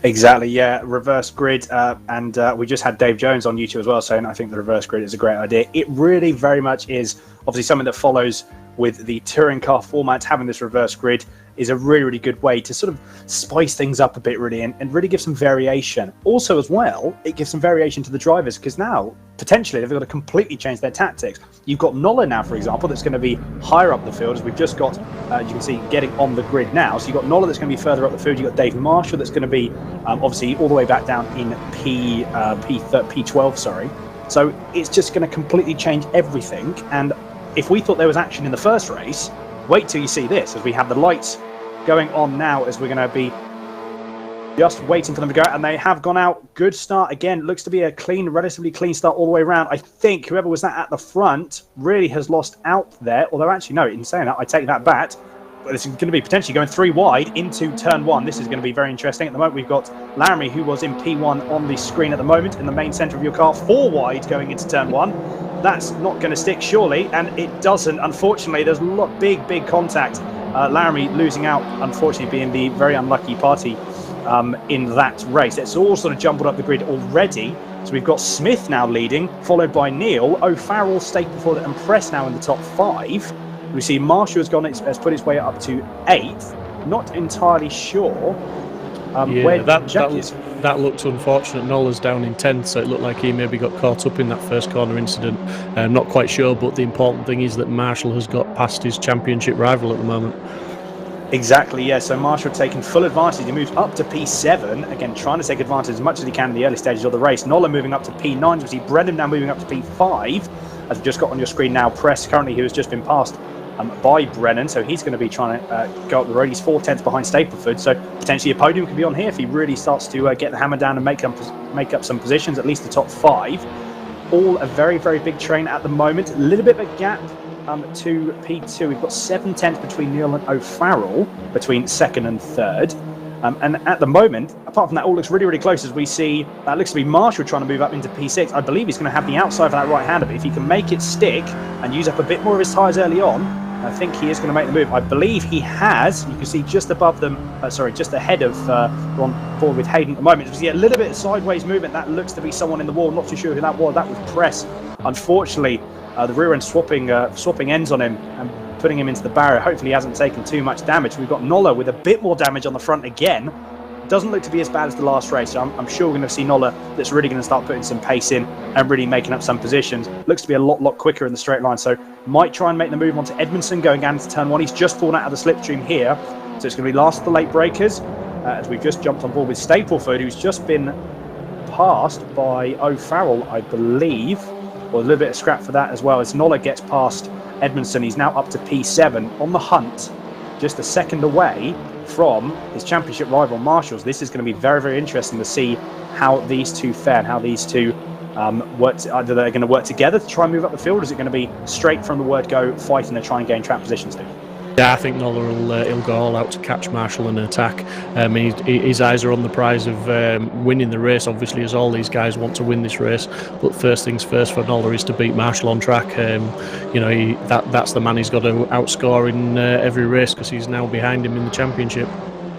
[SPEAKER 3] Exactly, yeah. Reverse grid, and we just had Dave Jones on YouTube as well saying I think the reverse grid is a great idea. It really very much is. Obviously something that follows with the touring car format. Having this reverse grid is a really, really good way to sort of spice things up a bit, really, and really give some variation. Also, as well, it gives some variation to the drivers, because now, potentially, they've got to completely change their tactics. You've got Noller now, for example, that's going to be higher up the field, as we've just got, you can see, getting on the grid now. So you've got Noller that's going to be further up the field. You've got Dave Marshall that's going to be, obviously, all the way back down in P12, sorry. So it's just going to completely change everything. And if we thought there was action in the first race, wait till you see this, as we have the lights going on now, as we're going to be just waiting for them to go out, and they have gone out. Good start again. Looks to be a clean, relatively clean start all the way around. I think whoever was that at the front really has lost out there, although actually no, in saying that, I take that back. But this is going to be potentially going 3 wide into turn 1. This is going to be very interesting. At the moment, we've got Laramie, who was in P1 on the screen at the moment, in the main centre of your car, 4 wide going into turn 1. That's not going to stick, surely, and it doesn't. Unfortunately, there's a lot big contact. Laramie losing out, unfortunately, being the very unlucky party in that race. It's all sort of jumbled up the grid already. So we've got Smith now leading, followed by Neil. O'Farrell, Stapleford and Press now in the top 5. We see Marshall has put his way up to 8th. Not entirely sure where Jack is.
[SPEAKER 4] That looked unfortunate. Noller's down in 10th, so it looked like he maybe got caught up in that first corner incident. Not quite sure, but the important thing is that Marshall has got past his championship rival at the moment.
[SPEAKER 3] Exactly, yeah. So Marshall taking full advantage. He moves up to P7. Again, trying to take advantage as much as he can in the early stages of the race. Noller moving up to P9. We see Brendan now moving up to P5. As we've just got on your screen now, Press currently, who has just been passed by Brennan, so he's going to be trying to go up the road. He's 4 tenths behind Stapleford, so potentially a podium could be on here if he really starts to get the hammer down and make up some positions, at least the top 5. All a very big train at the moment. A little bit of a gap to P2. We've got 7 tenths between Neil and O'Farrell between second and third. And at the moment, apart from that, all looks really close, as we see that looks to be Marshall trying to move up into P6. I believe he's going to have the outside of that right-hander, but if he can make it stick and use up a bit more of his tyres early on, I think he is going to make the move. I believe he has. You can see just above them, just ahead of on board with Hayden at the moment. You see a little bit of sideways movement. That looks to be someone in the wall. Not too sure who that was. That was Press. Unfortunately, the rear end swapping ends on him and putting him into the barrier. Hopefully he hasn't taken too much damage. We've got Noller with a bit more damage on the front again. Doesn't look to be as bad as the last race, so I'm sure we're going to see Noller that's really going to start putting some pace in and really making up some positions. Looks to be a lot quicker in the straight line, so might try and make the move onto Edmondson going down into turn 1. He's just fallen out of the slipstream here, so it's going to be last of the late breakers, as we've just jumped on board with Stapleford, who's just been passed by O'Farrell, I believe, or a little bit of scrap for that as well. As Noller gets past Edmondson, he's now up to P7 on the hunt, just a second away from his championship rival Marshalls. This is going to be very interesting to see how these two fare and how these two work. Either they're going to work together to try and move up the field, or is it going to be straight from the word go fighting to try and gain track positions too?
[SPEAKER 4] Yeah, I think Noller he'll go all out to catch Marshall and attack. His eyes are on the prize of winning the race, obviously, as all these guys want to win this race. But first things first for Noller is to beat Marshall on track. That's the man he's got to outscore in every race, because he's now behind him in the championship.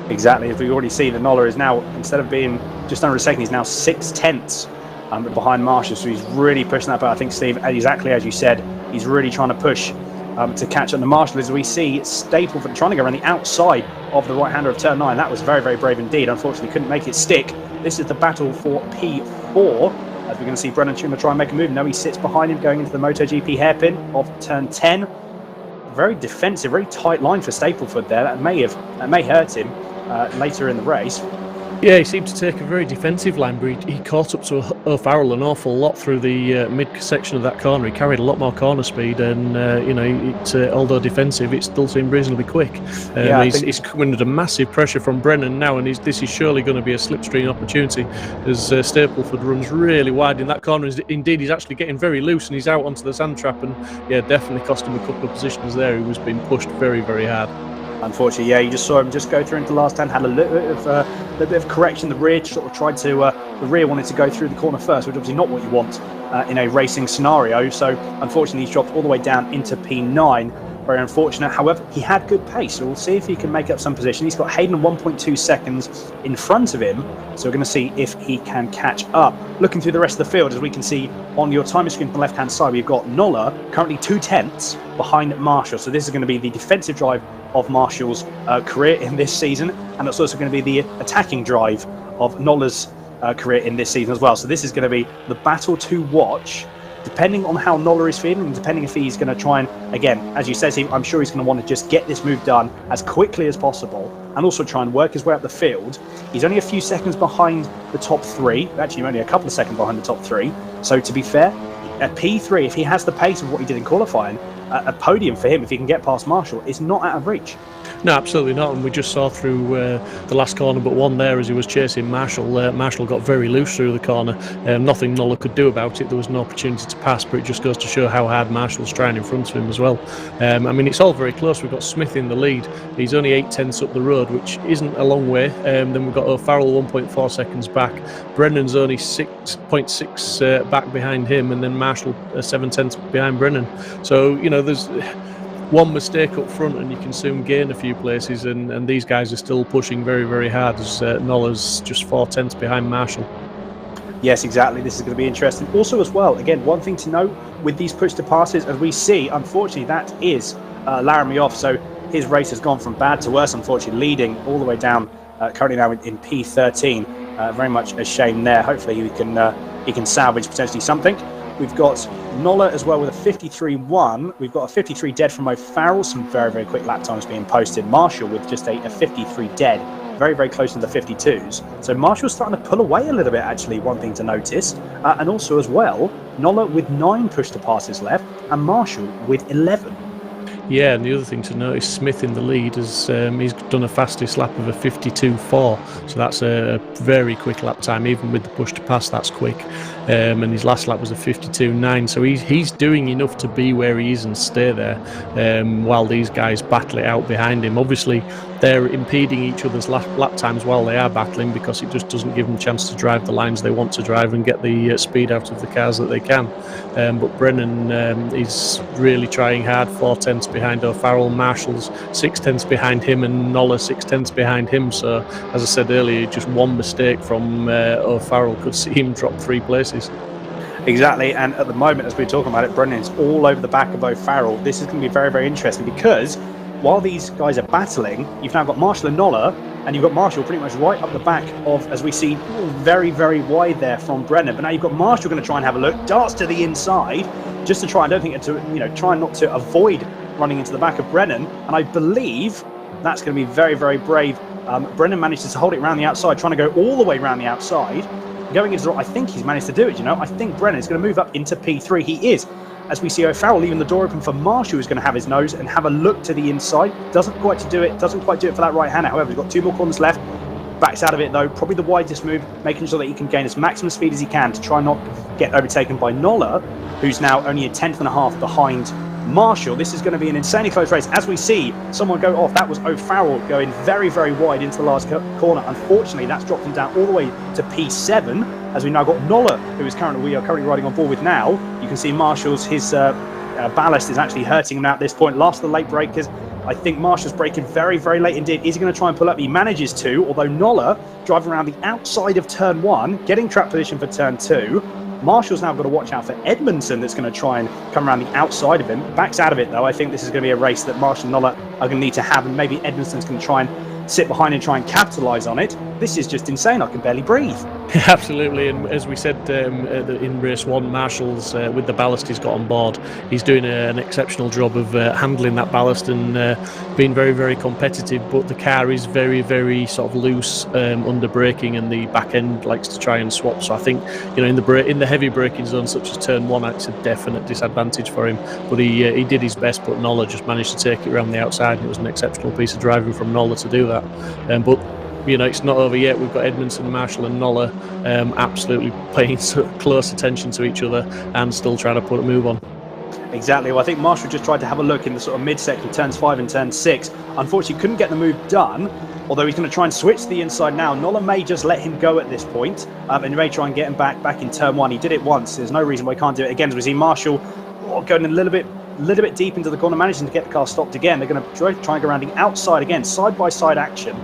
[SPEAKER 3] Exactly. As we already see, that Noller is now, instead of being just under a second, he's now 6 tenths behind Marshall. So he's really pushing that. But I think, Steve, exactly as you said, he's really trying to push to catch up to Marshall, as we see Stapleford trying to go around the outside of the right-hander of turn 9. That was very, very brave indeed. Unfortunately, couldn't make it stick. This is the battle for P4, as we're going to see Brennan Tuma try and make a move. No, he sits behind him going into the MotoGP hairpin of turn 10. Very defensive, very tight line for Stapleford there. That may hurt him later in the race.
[SPEAKER 4] Yeah, he seemed to take a very defensive line, but he caught up to O'Farrell an awful lot through the mid-section of that corner. He carried a lot more corner speed, and although defensive, it still seemed reasonably quick. He's coming under massive pressure from Brennan now, and this is surely going to be a slipstream opportunity as Stapleford runs really wide in that corner. Indeed, he's actually getting very loose, and he's out onto the sand trap, and definitely cost him a couple of positions there. He was being pushed very, very hard.
[SPEAKER 3] Unfortunately, you just saw him just go through into the last turn, had a little bit of correction. The rear sort of tried to, the rear wanted to go through the corner first, which is obviously not what you want in a racing scenario. So unfortunately, he's dropped all the way down into P9. Very unfortunate. However, he had good pace, so we'll see if he can make up some position. He's got Hayden 1.2 seconds in front of him, so we're going to see if he can catch up. Looking through the rest of the field, as we can see on your timer screen on the left-hand side, we've got Nolla currently 2/10 behind Marshall. So this is going to be the defensive drive of Marshall's career in this season, and it's also going to be the attacking drive of Nolla's career in this season as well. So this is going to be the battle to watch, depending on how Nolla is feeling, and depending if he's going to try and, again, as you said, I'm sure he's going to want to just get this move done as quickly as possible, and also try and work his way up the field. He's only a few seconds behind the top 3, actually only a couple of seconds behind the top 3. So to be fair, at P3, if he has the pace of what he did in qualifying, a podium for him, if he can get past Marshall, is not out of reach.
[SPEAKER 4] No, absolutely not. And we just saw through the last corner but one there as he was chasing Marshall. Marshall got very loose through the corner. Nothing Nolla could do about it. There was no opportunity to pass, but it just goes to show how hard Marshall's trying in front of him as well. It's all very close. We've got Smith in the lead. He's only 8/10 up the road, which isn't a long way. Then we've got O'Farrell 1.4 seconds back. Brennan's only 6.6 back behind him, and then Marshall 7/10 behind Brennan. So, there's one mistake up front and you can soon gain a few places, and these guys are still pushing very, very hard as Nolla's just 4/10 behind Marshall.
[SPEAKER 3] Yes, exactly. This is going to be interesting. Also, as well, again, one thing to note with these push to passes, as we see, unfortunately, that is Laramie off. So his race has gone from bad to worse, unfortunately, leading all the way down, currently now in P13. Very much a shame there. Hopefully he can salvage potentially something. We've got Nolla as well with a 53.1. We've got a 53 dead from O'Farrell. Some very, very quick lap times being posted. Marshall with just a 53 dead. Very, very close to the 52s. So Marshall's starting to pull away a little bit, actually, one thing to notice. And also as well, Nolla with 9 push to passes left and Marshall with 11.
[SPEAKER 4] Yeah, and the other thing to notice, Smith in the lead has he's done a fastest lap of a 52.4, so that's a very quick lap time. Even with the push to pass, that's quick. And his last lap was a 52.9, so he's doing enough to be where he is and stay there, while these guys battle it out behind him. Obviously, they're impeding each other's lap times while they are battling, because it just doesn't give them a chance to drive the lines they want to drive and get the speed out of the cars that they can. But Brennan is really trying hard, 4/10 behind O'Farrell. Marshall's 6/10 behind him, and Nolla 6/10 behind him. So, as I said earlier, just one mistake from O'Farrell could see him drop 3 places.
[SPEAKER 3] Exactly, and at the moment, as we're talking about it, Brennan's all over the back of O'Farrell. This is going to be very, very interesting, because while these guys are battling, you've now got Marshall and Nolla, and you've got Marshall pretty much right up the back of, as we see, very, very wide there from Brennan. But now you've got Marshall going to try and have a look, darts to the inside, just to try, I don't think, try not to avoid running into the back of Brennan. And I believe that's going to be very, very brave. Brennan manages to hold it around the outside, trying to go all the way around the outside. Going into the, I think he's managed to do it, I think Brennan is going to move up into P3. He is. As we see O'Farrell leaving the door open for Marshall, who's going to have his nose and have a look to the inside. Doesn't quite do it for that right hander. However, he's got 2 more corners left. Backs out of it though, probably the widest move, making sure that he can gain as maximum speed as he can to try not get overtaken by Nolla, who's now only a 10.5 behind Marshall. This is going to be an insanely close race. As we see someone go off, that was O'Farrell going very, very wide into the last corner. Unfortunately, that's dropped him down all the way to P7, as we now got Nolla, who is we are currently riding on board with now. You can see Marshall's, his ballast is actually hurting him at this point. Last of the late breakers. I think Marshall's braking very, very late indeed. Is he going to try and pull up? He manages to, although Nolla driving around the outside of turn 1, getting track position for turn 2. Marshall's now got to watch out for Edmondson, that's going to try and come around the outside of him. Backs out of it, though. I think this is going to be a race that Marshall and Nola are going to need to have, and maybe Edmondson's going to try and sit behind and try and capitalise on it. This is just insane. I can barely breathe.
[SPEAKER 4] Absolutely, and as we said in race 1, Marshall's with the ballast he's got on board, he's doing an exceptional job of handling that ballast and being very, very competitive. But the car is very, very sort of loose under braking, and the back end likes to try and swap. So I think, you know, in the heavy braking zone such as turn 1, it's a definite disadvantage for him. But he did his best, but Nola just managed to take it around the outside, and it was an exceptional piece of driving from Nola to do that. But you know, it's not over yet. We've got Edmondson, Marshall and Nola absolutely paying close attention to each other and still trying to put a move on.
[SPEAKER 3] Exactly. Well, I think Marshall just tried to have a look in the sort of mid-section, turns 5 and turn 6. Unfortunately, couldn't get the move done, although he's going to try and switch to the inside now. Nola may just let him go at this point, and he may try and get him back in turn 1. He did it once. There's no reason why he can't do it again. As we see Marshall going a little bit deep into the corner, managing to get the car stopped again. They're going to try and go around the outside again, side-by-side action.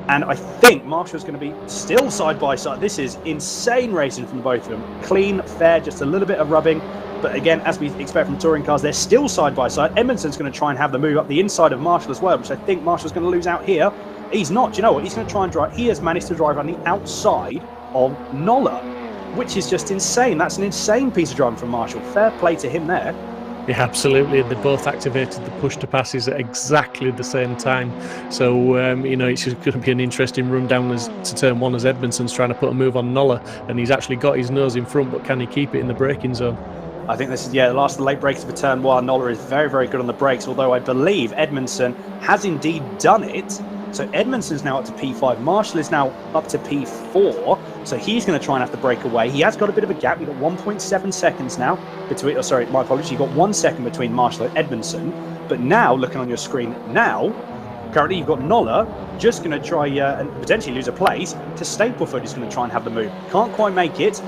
[SPEAKER 3] And I think Marshall's going to be still side-by-side. This is insane racing from both of them. Clean, fair, just a little bit of rubbing. But again, as we expect from touring cars, they're still side-by-side. Edmondson's going to try and have the move up the inside of Marshall as well, which I think Marshall's going to lose out here. He's not. Do you know what? He's going to try and drive. He has managed to drive on the outside of Nola, which is just insane. That's an insane piece of driving from Marshall. Fair play to him there.
[SPEAKER 4] Yeah, absolutely. They both activated the push to passes at exactly the same time. So, you know, it's just going to be an interesting run down to turn 1 as Edmondson's trying to put a move on Nola, and he's actually got his nose in front, but can he keep it in the braking zone?
[SPEAKER 3] I think this is, the last of the late brakes for turn 1. Nola is very, very good on the brakes, although I believe Edmondson has indeed done it. So Edmondson's now up to P5. Marshall is now up to P4. So he's going to try and have to break away. He has got a bit of a gap. You've got 1.7 seconds now between. Oh, sorry, my apologies. You've got 1 second between Marshall and Edmondson. But now, looking on your screen now, currently you've got Nola just going to try and potentially lose a place to Stapleford, who's going to try and have the move. Can't quite make it.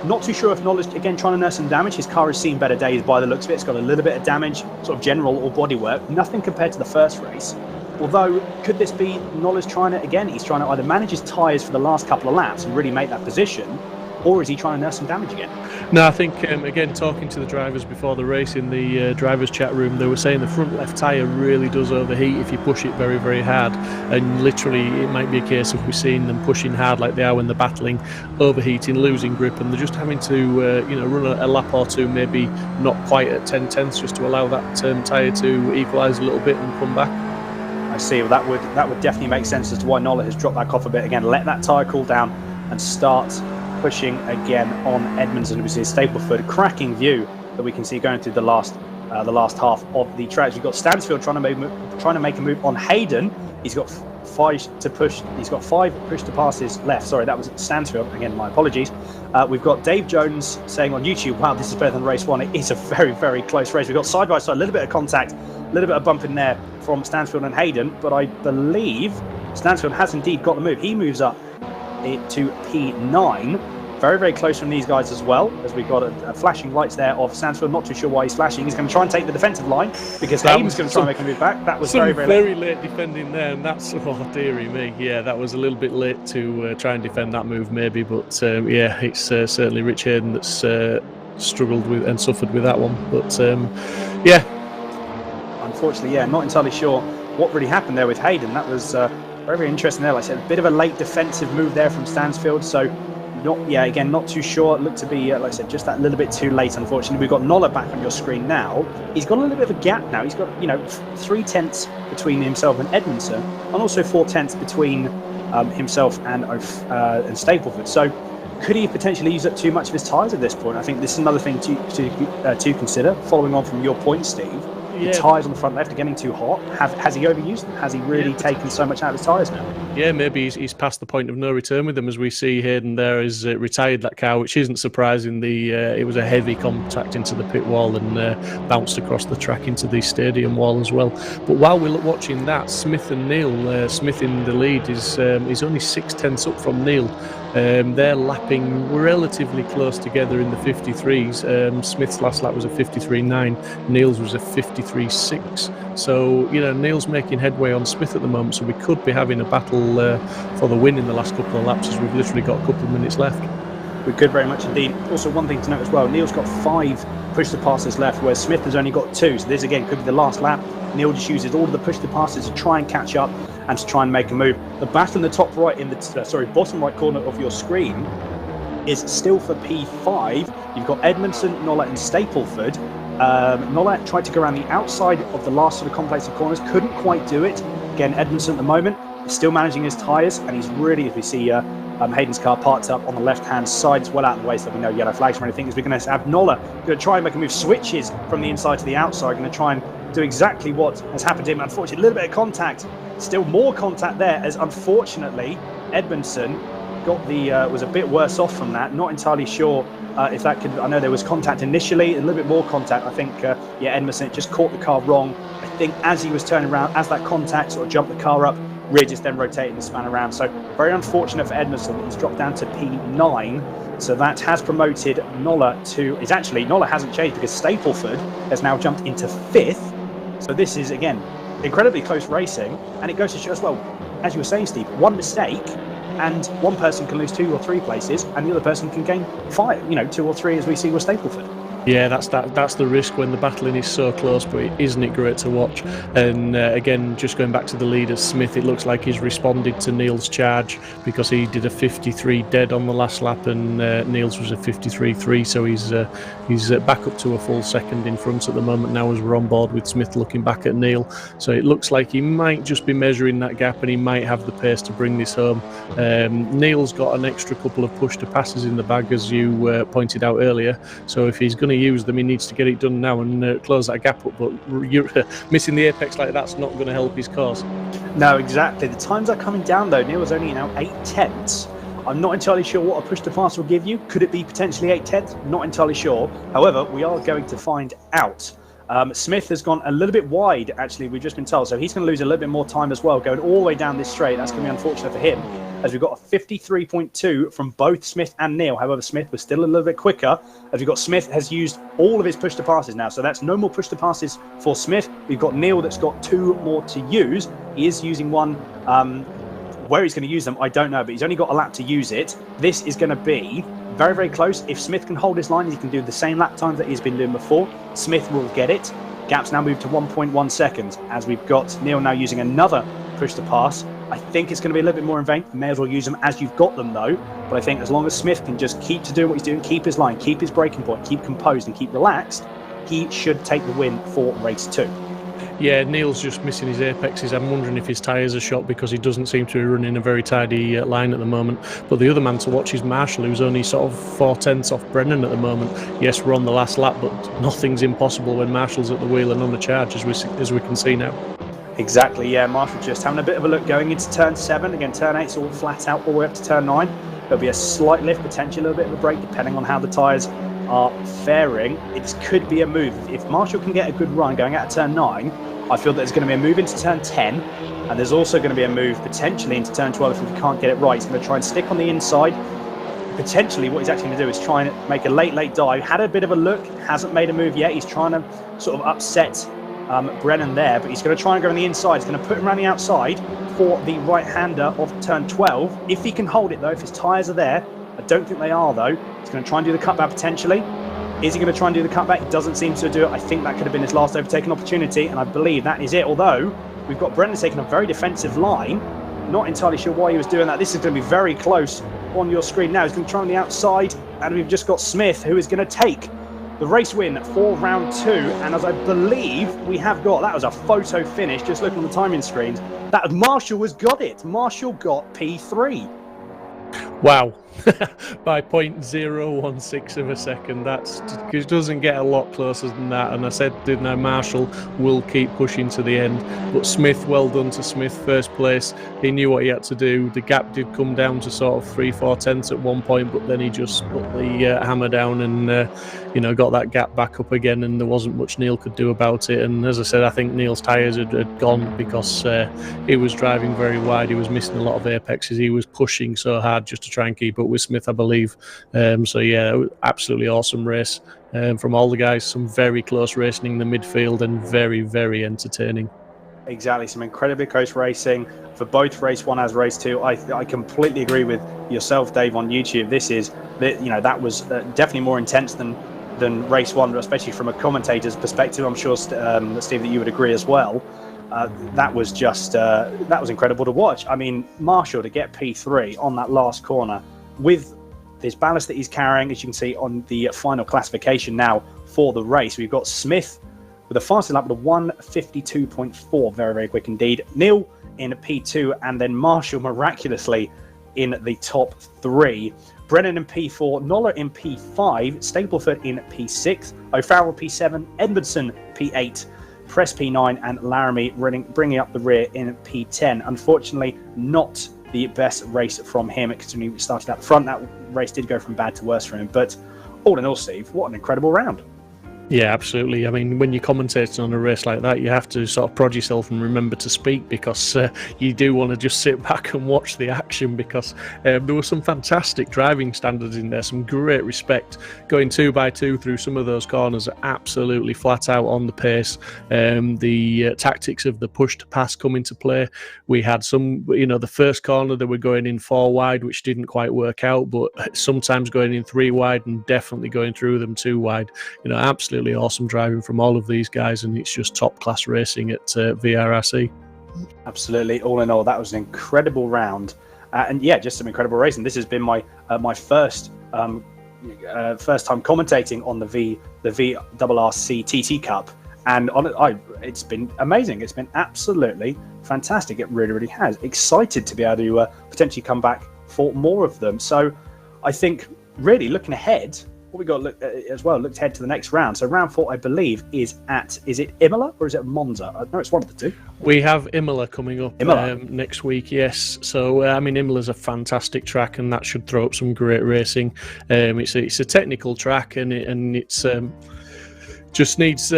[SPEAKER 3] Not too sure if Nola's, again, trying to nurse some damage. His car has seen better days by the looks of it. It's got a little bit of damage, sort of general or bodywork. Nothing compared to the first race. Although, could this be Nola's trying to, again, he's trying to either manage his tyres for the last couple of laps and really make that position, or is he trying to nurse some damage again?
[SPEAKER 4] No, I think, again, talking to the drivers before the race in the drivers' chat room, they were saying the front left tyre really does overheat if you push it very, very hard. And literally, it might be a case of we're seeing them pushing hard like they are when they're battling, overheating, losing grip, and they're just having to, you know, run a lap or two, maybe not quite at 10 tenths, just to allow that tyre to equalise a little bit and come back.
[SPEAKER 3] I see. Well, that would definitely make sense as to why Nola has dropped back off a bit again. Let that tyre cool down and start pushing again on Edmondson. We see Stapleford, cracking view that we can see going through the last half of the tracks. We've got Stansfield trying to make a move on Hayden. He's got 5 to push. He's got 5 push to passes left. Sorry, that was Stansfield. Again, my apologies. We've got Dave Jones saying on YouTube, "Wow, this is better than race 1." It is a very, very close race. We've got side by side, a little bit of contact, a little bit of bump in there from Stansfield and Hayden, but I believe Stansfield has indeed got the move. He moves up to P9. Very, very close from these guys as well, as we've got a flashing lights there of Stansfield. Not too sure why he's flashing. He's going to try and take the defensive line because Hayden's going to try and make a move back. That was very, very
[SPEAKER 4] late defending there, and that's, oh dearie me, yeah, that was a little bit late to try and defend that move maybe, but yeah, it's certainly Rich Hayden that's struggled with and suffered with that one, but yeah.
[SPEAKER 3] Unfortunately, yeah, not entirely sure what really happened there with Hayden. That was very, very interesting there. Like I said, a bit of a late defensive move there from Stansfield, so not too sure. It looked to be, like I said, just that little bit too late, unfortunately. We've got Nola back on your screen now. He's got a little bit of a gap now. He's got, 3 tenths between himself and Edmondson, and also 4 tenths between himself and Stapleford. So could he potentially use up too much of his tyres at this point? I think this is another thing to consider, following on from your point, Steve. The tyres on the front left are getting too hot. Has he overused them? Has he really taken so much out of his tyres now?
[SPEAKER 4] Yeah, maybe he's past the point of no return with them, as we see Hayden there has retired that car, which isn't surprising. It was a heavy contact into the pit wall and bounced across the track into the stadium wall as well. But while we're watching that, Smith and Neil, Smith in the lead is only 6 tenths up from Neil. They're lapping relatively close together in the 53s. Smith's last lap was a 53.9, Neil's was a 53.6. So, Neil's making headway on Smith at the moment, so we could be having a battle for the win in the last couple of laps, as we've literally got a couple of minutes left.
[SPEAKER 3] We could very much indeed. Also, one thing to note as well, Neil's got 5 push to passes left, whereas Smith has only got 2. So this again could be the last lap. Neil just uses all of the push to passes to try and catch up and to try and make a move. The battle in the top right, in the bottom right corner of your screen, is still for P5. You've got Edmondson, Nolla, and Stapleford. Nolla tried to go around the outside of the last sort of complex of corners, couldn't quite do it. Again, Edmondson at the moment is still managing his tyres, and he's really, as we see Hayden's car parked up on the left-hand side, as well out of the way, so we know yellow flags or anything. As we're going to have Nolla going to try and make a move, switches from the inside to the outside, going to try and do exactly what has happened to him. Unfortunately, a little bit of contact, still more contact there, as unfortunately Edmondson got was a bit worse off from that. Not entirely sure if that could. I know there was contact initially, a little bit more contact. I think Edmondson just caught the car wrong. I think as he was turning around, as that contact sort of jumped the car up, rear just then rotated and span around. So very unfortunate for Edmondson. He's dropped down to P9. So that has promoted Nolla to. Nolla hasn't changed because Stapleford has now jumped into 5th. So this is again incredibly close racing, and it goes to show as well, as you were saying, Steve, one mistake and one person can lose 2 or 3 places, and the other person can gain 5, 2 or 3, as we see with Stapleford.
[SPEAKER 4] Yeah, that's the risk when the battling is so close, but isn't it great to watch? And again, just going back to the leaders, Smith, it looks like he's responded to Neil's charge because he did a 53 dead on the last lap, and Neil's was a 53.3, so he's back up to a full second in front at the moment now as we're on board with Smith looking back at Neil. So it looks like he might just be measuring that gap, and he might have the pace to bring this home. Neil's got an extra couple of push to passes in the bag, as you pointed out earlier, so if he's going to use them, he needs to get it done now and close that gap up. But missing the apex like that's not going to help his cause.
[SPEAKER 3] No, exactly. The times are coming down though. Neil was only now 8/10. I'm not entirely sure what a push to pass will give you. Could it be potentially 8/10? Not entirely sure. However, we are going to find out. Smith has gone a little bit wide, actually, we've just been told, so he's going to lose a little bit more time as well, going all the way down this straight. That's going to be unfortunate for him, as we've got a 53.2 from both Smith and Neil. However, Smith was still a little bit quicker, as we've got Smith has used all of his push to passes now, so that's no more push to passes for Smith. We've got Neil that's got 2 more to use. He is using one. Where he's going to use them, I don't know, but he's only got a lap to use it. This is going to be very, very close. If Smith can hold his line, he can do the same lap times that he's been doing before. Smith will get it. Gap's now moved to 1.1 seconds, as we've got Neil now using another push to pass. I think it's going to be a little bit more in vain. You may as well use them as you've got them, though. But I think as long as Smith can just keep to doing what he's doing, keep his line, keep his braking point, keep composed and keep relaxed, he should take the win for race 2.
[SPEAKER 4] Yeah, Neil's just missing his apexes. I'm wondering if his tyres are shot because he doesn't seem to be running a very tidy line at the moment. But the other man to watch is Marshall, who's only sort of 4/10 off Brennan at the moment. Yes, we're on the last lap, but nothing's impossible when Marshall's at the wheel and on the charge, as we can see now.
[SPEAKER 3] Exactly, yeah. Marshall just having a bit of a look going into turn 7. Again, turn 8's all flat out all the way up to turn 9. There'll be a slight lift, potentially a little bit of a break, depending on how the tyres are faring. It could be a move. If Marshall can get a good run going out of turn 9, I feel that there's going to be a move into turn 10, and there's also going to be a move potentially into turn 12 if he can't get it right. He's going to try and stick on the inside. Potentially what he's actually going to do is try and make a late dive. Had a bit of a look, hasn't made a move yet. He's trying to sort of upset Brennan there, but he's going to try and go on the inside. He's going to put him around the outside for the right-hander of turn 12. If he can hold it, though, if his tyres are there, I don't think they are, though. He's going to try and do the cutback potentially. Is he going to try and do the cutback? He doesn't seem to do it. I think that could have been his last overtaken opportunity, and I believe that is it. Although, we've got Brennan taking a very defensive line. Not entirely sure why he was doing that. This is going to be very close on your screen now. He's going to try on the outside, and we've just got Smith, who is going to take the race win for round 2. And as I believe we have got, that was a photo finish, just looking on the timing screens, that Marshall has got it. Marshall got P3.
[SPEAKER 4] Wow. By 0.016 of a second. It doesn't get a lot closer than that. And I said, didn't I, Marshall will keep pushing to the end. But Smith, well done to Smith, first place. He knew what he had to do. The gap did come down to sort of 3/4 at one point, but then he just put the hammer down and got that gap back up again, and there wasn't much Neil could do about it. And as I said, I think Neil's tyres had gone because he was driving very wide. He was missing a lot of apexes. He was pushing so hard just to try and keep up with Smith, I believe. So yeah, absolutely awesome race from all the guys. Some very close racing in the midfield and very, very entertaining.
[SPEAKER 3] Exactly, some incredibly close racing for both race 1 as race 2. I completely agree with yourself, Dave, on YouTube. That was definitely more intense than race 1, especially from a commentator's perspective. I'm sure, Steve, that you would agree as well. That was incredible to watch. I mean, Marshall to get P3 on that last corner with this ballast that he's carrying, as you can see on the final classification now for the race. We've got Smith with a fastest lap with a 1:52.4, very, very quick indeed. Neil in P2, and then Marshall miraculously in the top 3. Brennan in P4, Noller in P5, Stapleford in P6, O'Farrell P7, Edmondson P8, Press P9, and Laramie bringing up the rear in P10. Unfortunately, not the best race from him, considering he started out the front. That race did go from bad to worse for him, but all in all, Steve, what an incredible round.
[SPEAKER 4] Yeah, absolutely. I mean, when you're commentating on a race like that, you have to sort of prod yourself and remember to speak, because you do want to just sit back and watch the action, because there were some fantastic driving standards in there, some great respect. Going 2x2 through some of those corners are absolutely flat out on the pace. The tactics of the push to pass come into play. We had some, the first corner they were going in 4 wide, which didn't quite work out, but sometimes going in 3 wide and definitely going through them 2 wide. Absolutely awesome driving from all of these guys, and it's just top class racing at VRRC.
[SPEAKER 3] Absolutely, all in all, that was an incredible round, and yeah, just some incredible racing. This has been my first time commentating on the VRRC TT Cup, and it's been amazing. It's been absolutely fantastic. It really, really has. Excited to be able to potentially come back for more of them. So I think really looking ahead, what we got looked ahead to the next round. So round 4, I believe, is it Imola or is it Monza? No, it's one of the two.
[SPEAKER 4] We have Imola coming up next week, yes. So, Imola's a fantastic track, and that should throw up some great racing. It's a technical track, and it's just needs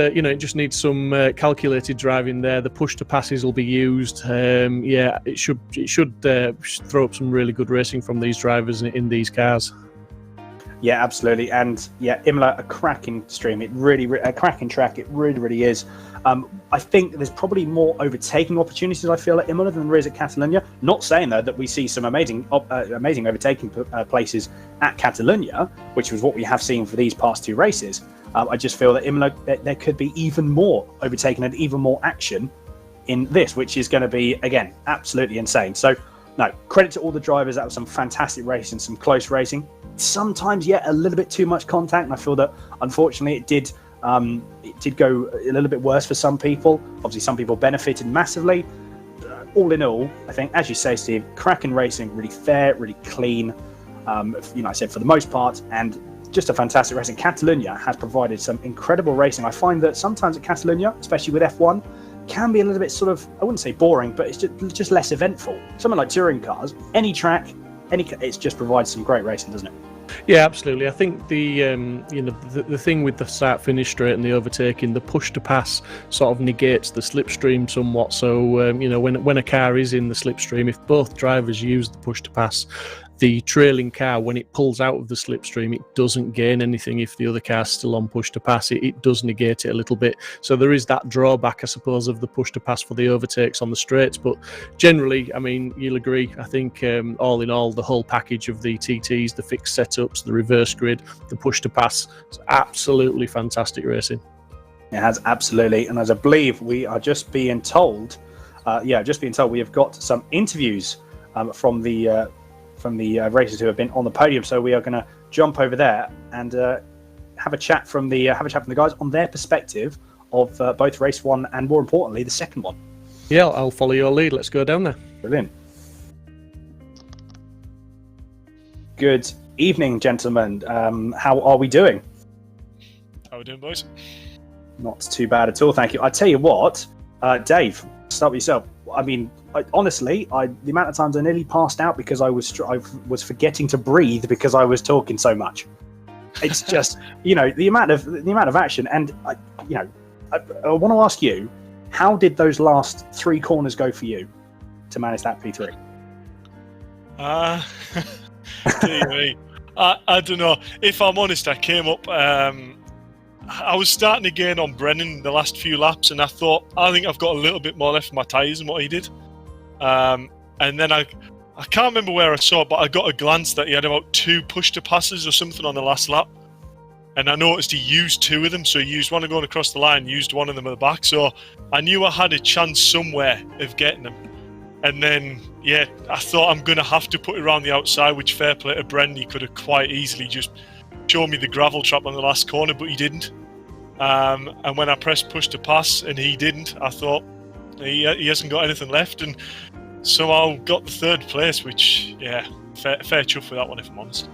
[SPEAKER 4] some calculated driving there. The push to passes will be used. It should throw up some really good racing from these drivers in these cars.
[SPEAKER 3] Yeah, absolutely, and yeah, Imola, a cracking stream. A cracking track. It really, really is. I think there's probably more overtaking opportunities, I feel, at Imola than there is at Catalunya. Not saying though that we see some amazing overtaking places at Catalunya, which was what we have seen for these past 2 races. I just feel that Imola, there could be even more overtaking and even more action in this, which is going to be, again, absolutely insane. So, no, credit to all the drivers. That was some fantastic racing, some close racing. Sometimes, a little bit too much contact, and I feel that unfortunately it did go a little bit worse for some people. Obviously, some people benefited massively. All in all, I think, as you say, Steve, cracking racing, really fair, really clean. I said for the most part, and just a fantastic racing. Catalunya has provided some incredible racing. I find that sometimes at Catalunya, especially with F1, can be a little bit sort of, I wouldn't say boring, but it's just less eventful. Something like touring cars, any track, it just provides some great racing, doesn't it?
[SPEAKER 4] Yeah, absolutely. I think the thing with the start-finish straight and the overtaking, the push to pass sort of negates the slipstream somewhat. So when a car is in the slipstream, if both drivers use the push to pass, the trailing car, when it pulls out of the slipstream, it doesn't gain anything if the other car's still on push to pass. It does negate it a little bit. So there is that drawback, I suppose, of the push to pass for the overtakes on the straights. But generally, you'll agree, I think all in all, the whole package of the TTs, the fixed setups, the reverse grid, the push to pass, it's absolutely fantastic racing.
[SPEAKER 3] It has, absolutely. And as I believe we are just being told, we have got some interviews from the racers who have been on the podium. So we are going to jump over there and have a chat from the guys on their perspective of both race 1 and, more importantly, the second one.
[SPEAKER 4] Yeah, I'll follow your lead. Let's go down there.
[SPEAKER 3] Brilliant. Good evening, gentlemen. How are we doing?
[SPEAKER 6] How are we doing, boys?
[SPEAKER 3] Not too bad at all, thank you. I tell you what, Dave, start with yourself. Honestly, the amount of times I nearly passed out because I was forgetting to breathe because I was talking so much. It's just, the amount of action, and I want to ask you, how did those last 3 corners go for you to manage that P3?
[SPEAKER 6] I don't know. If I'm honest, I came up. I was starting again on Brennan the last few laps, and I thought, I think I've got a little bit more left in my tyres than what he did. And then I can't remember where I saw it, but I got a glance that he had about 2 push-to-passes or something on the last lap. And I noticed he used 2 of them, so he used one going across the line, used one of them at the back. So I knew I had a chance somewhere of getting them. And then, yeah, I thought I'm going to have to put it around the outside, which fair play to Brendan. He could have quite easily just shown me the gravel trap on the last corner, but he didn't. And when I pressed push to pass and he didn't, I thought he hasn't got anything left. And somehow got the 3rd place, which, yeah, fair chuff for that one, if I'm honest.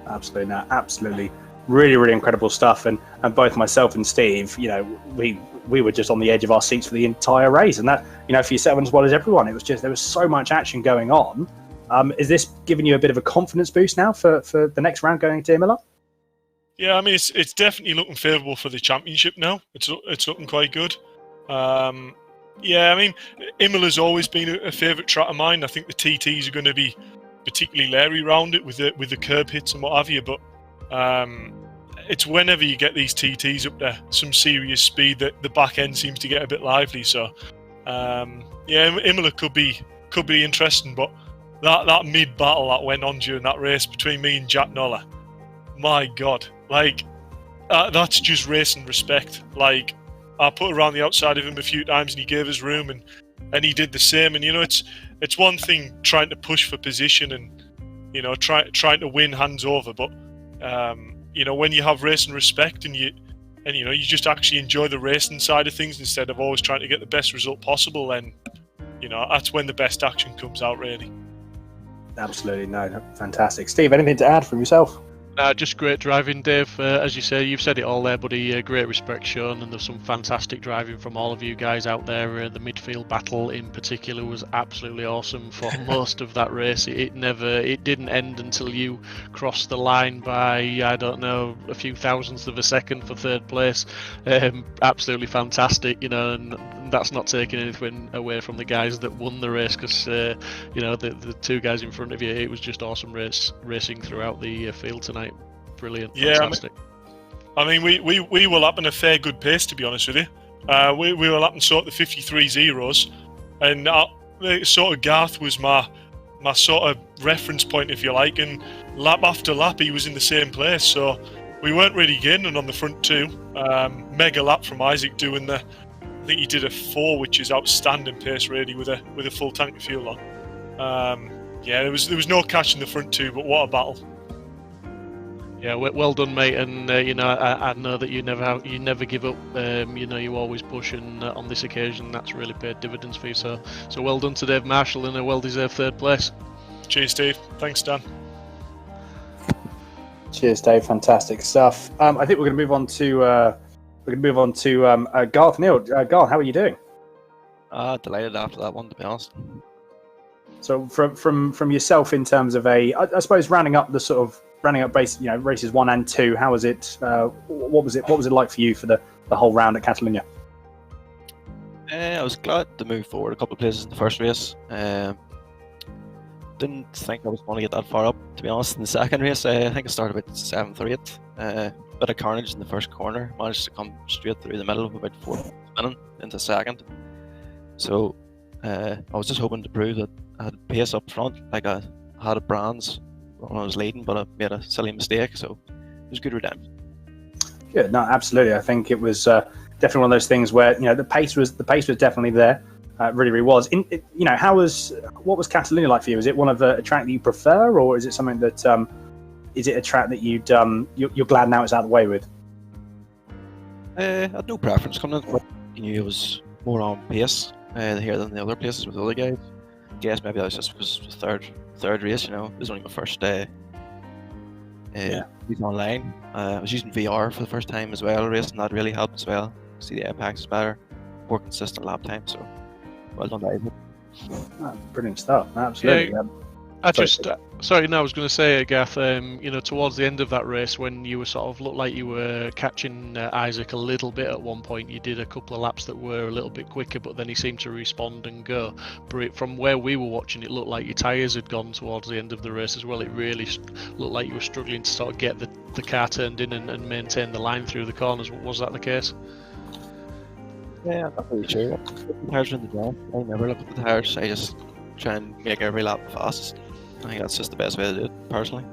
[SPEAKER 3] Absolutely, no, absolutely. Really, really incredible stuff. And both myself and Steve, you know, we were just on the edge of our seats for the entire race. And that, you know, for yourself as well as everyone, it was just, there was so much action going on. Is this giving you a bit of a confidence boost now for the next round going to Imola?
[SPEAKER 6] Yeah, I mean, it's definitely looking favourable for the championship now. It's looking quite good. Yeah, I mean, Imola's always been a favourite track of mine. I think the TTs are going to be particularly leery around it with the curb hits and what have you. But it's whenever you get these TTs up there, some serious speed, that the back end seems to get a bit lively. So yeah, Imola could be interesting. But that mid battle that went on during that race between me and Jack Noller, my God, like that's just racing respect. Like, I put around the outside of him a few times and he gave us room, and he did the same. And, you know, it's one thing trying to push for position and, you know, trying to win hands over, but you know, when you have racing respect and you know, you just actually enjoy the racing side of things instead of always trying to get the best result possible, then, you know, that's when the best action comes out, really.
[SPEAKER 3] Absolutely, no, fantastic. Steve, anything to add from yourself?
[SPEAKER 2] Just great driving, Dave. As you say, you've said it all there, buddy. Great respect shown, and there's some fantastic driving from all of you guys out there. The midfield battle in particular was absolutely awesome for most of that race. It didn't end until you crossed the line by, I don't know, a few thousandths of a second for 3rd place. Absolutely fantastic, you know, and that's not taking anything away from the guys that won the race, because you know, the 2 guys in front of you, it was just awesome racing throughout the field tonight. Brilliant, fantastic.
[SPEAKER 6] I mean, we were lapping a fair good pace, to be honest with you. We were lapping sort of the 53 zeros, and sort of Garth was my sort of reference point, if you like, and lap after lap he was in the same place, so we weren't really gaining on the front 2. Mega lap from Isaac doing I think he did a 4, which is outstanding pace, really, with a full tank of fuel on. Yeah, there was no catch in the front 2, but what a battle!
[SPEAKER 2] Yeah, well done, mate. And you know, I know that you never give up. You know, you always push, and on this occasion, that's really paid dividends for you. So well done to Dave Marshall, and a well-deserved 3rd place.
[SPEAKER 6] Cheers, Dave. Thanks, Dan.
[SPEAKER 3] Cheers, Dave. Fantastic stuff. I think we're going to move on to Garth Neal. Garth, how are you doing?
[SPEAKER 7] Delighted after that one, to be honest.
[SPEAKER 3] So from yourself, in terms of I suppose rounding up race, you know, races 1 and 2, how was it? What was it like for you for the whole round at Catalunya?
[SPEAKER 7] I was glad to move forward a couple of places in the first race. Didn't think I was going to get that far up, to be honest. In the second race, I think I started about 7th or 8th. Bit of carnage in the first corner. Managed to come straight through the middle of about 4th spinning into 2nd. So I was just hoping to prove that I had pace up front, like I had a Brands when I was leading, but I made a silly mistake, so it was good redemption.
[SPEAKER 3] Good, no, absolutely. I think it was definitely one of those things where, you know, the pace was definitely there. Really was. You know, what was Catalunya like for you? Is it one of a track that you prefer, or is it something that is it a track that you're glad now it's out of the way with?
[SPEAKER 7] I had no preference coming in, but I knew it was more on pace here than the other places with the other guys. I guess maybe that was the third race, you know. It was only my first day using online. I was using VR for the first time as well, racing. That really helped as well. See the impacts better, more consistent lap time, so well done, David.
[SPEAKER 3] Brilliant stuff, absolutely.
[SPEAKER 2] I was going to say, Gath, towards the end of that race, when you were sort of looked like you were catching Isaac a little bit at one point, you did a couple of laps that were a little bit quicker, but then he seemed to respond and go. But from where we were watching, it looked like your tyres had gone towards the end of the race as well. It really looked like you were struggling to sort of get the car turned in and maintain the line through the corners. Was that the case?
[SPEAKER 7] Yeah, that's really true. The tires are in the draw. I never look at the tires. I just try and make every lap the fastest. I think that's just the best way to do it, personally.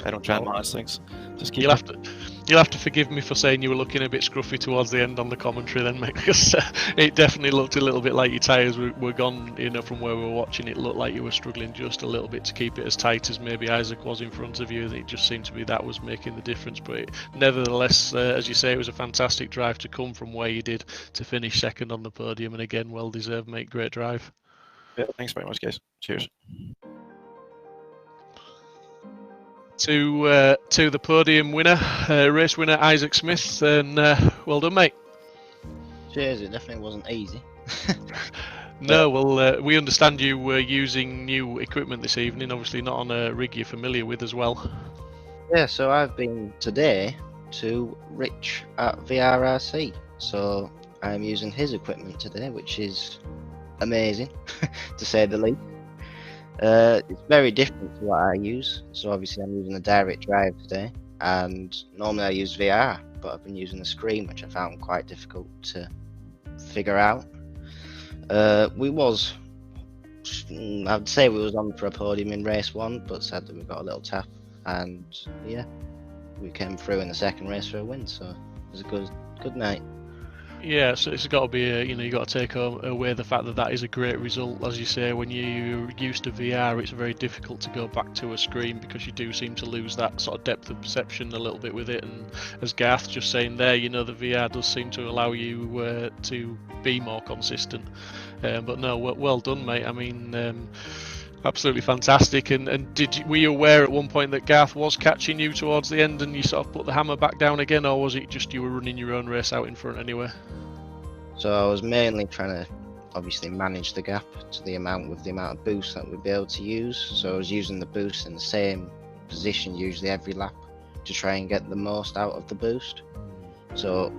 [SPEAKER 7] I don't try and manage things. Just keep.
[SPEAKER 2] You'll have to forgive me for saying you were looking a bit scruffy towards the end on the commentary, then, mate, because it definitely looked a little bit like your tyres were gone. From where we were watching, it looked like you were struggling just a little bit to keep it as tight as maybe Isaac was in front of you. It just seemed to be that was making the difference. But nevertheless, as you say, it was a fantastic drive to come from where you did to finish second on the podium, and again, well deserved, mate. Great drive.
[SPEAKER 7] Yeah, thanks very much, guys. Cheers.
[SPEAKER 2] To the podium winner, race winner Isaac Smith, and well done, mate.
[SPEAKER 8] Cheers, it definitely wasn't easy.
[SPEAKER 2] No, well, we understand you were using new equipment this evening, obviously not on a rig you're familiar with as well.
[SPEAKER 8] Yeah, so I've been today to Rich at VRRC, so I'm using his equipment today, which is amazing, to say the least. It's very different to what I use, so obviously I'm using a direct drive today, and normally I use VR, but I've been using the screen, which I found quite difficult to figure out. I'd say we was on for a podium in race 1, but sadly we got a little tap, and yeah, we came through in the second race for a win, so it was a good night.
[SPEAKER 2] Yeah, so it's got to be you got to take away the fact that is a great result. As you say, when you're used to VR, it's very difficult to go back to a screen because you do seem to lose that sort of depth of perception a little bit with it. And as Garth just saying there, the VR does seem to allow you to be more consistent. But no, well done, mate. I mean, absolutely fantastic. And were you aware at one point that Garth was catching you towards the end and you sort of put the hammer back down again, or was it just you were running your own race out in front anyway?
[SPEAKER 8] So I was mainly trying to obviously manage the gap to the amount of boost that we'd be able to use. So I was using the boost in the same position usually every lap to try and get the most out of the boost. So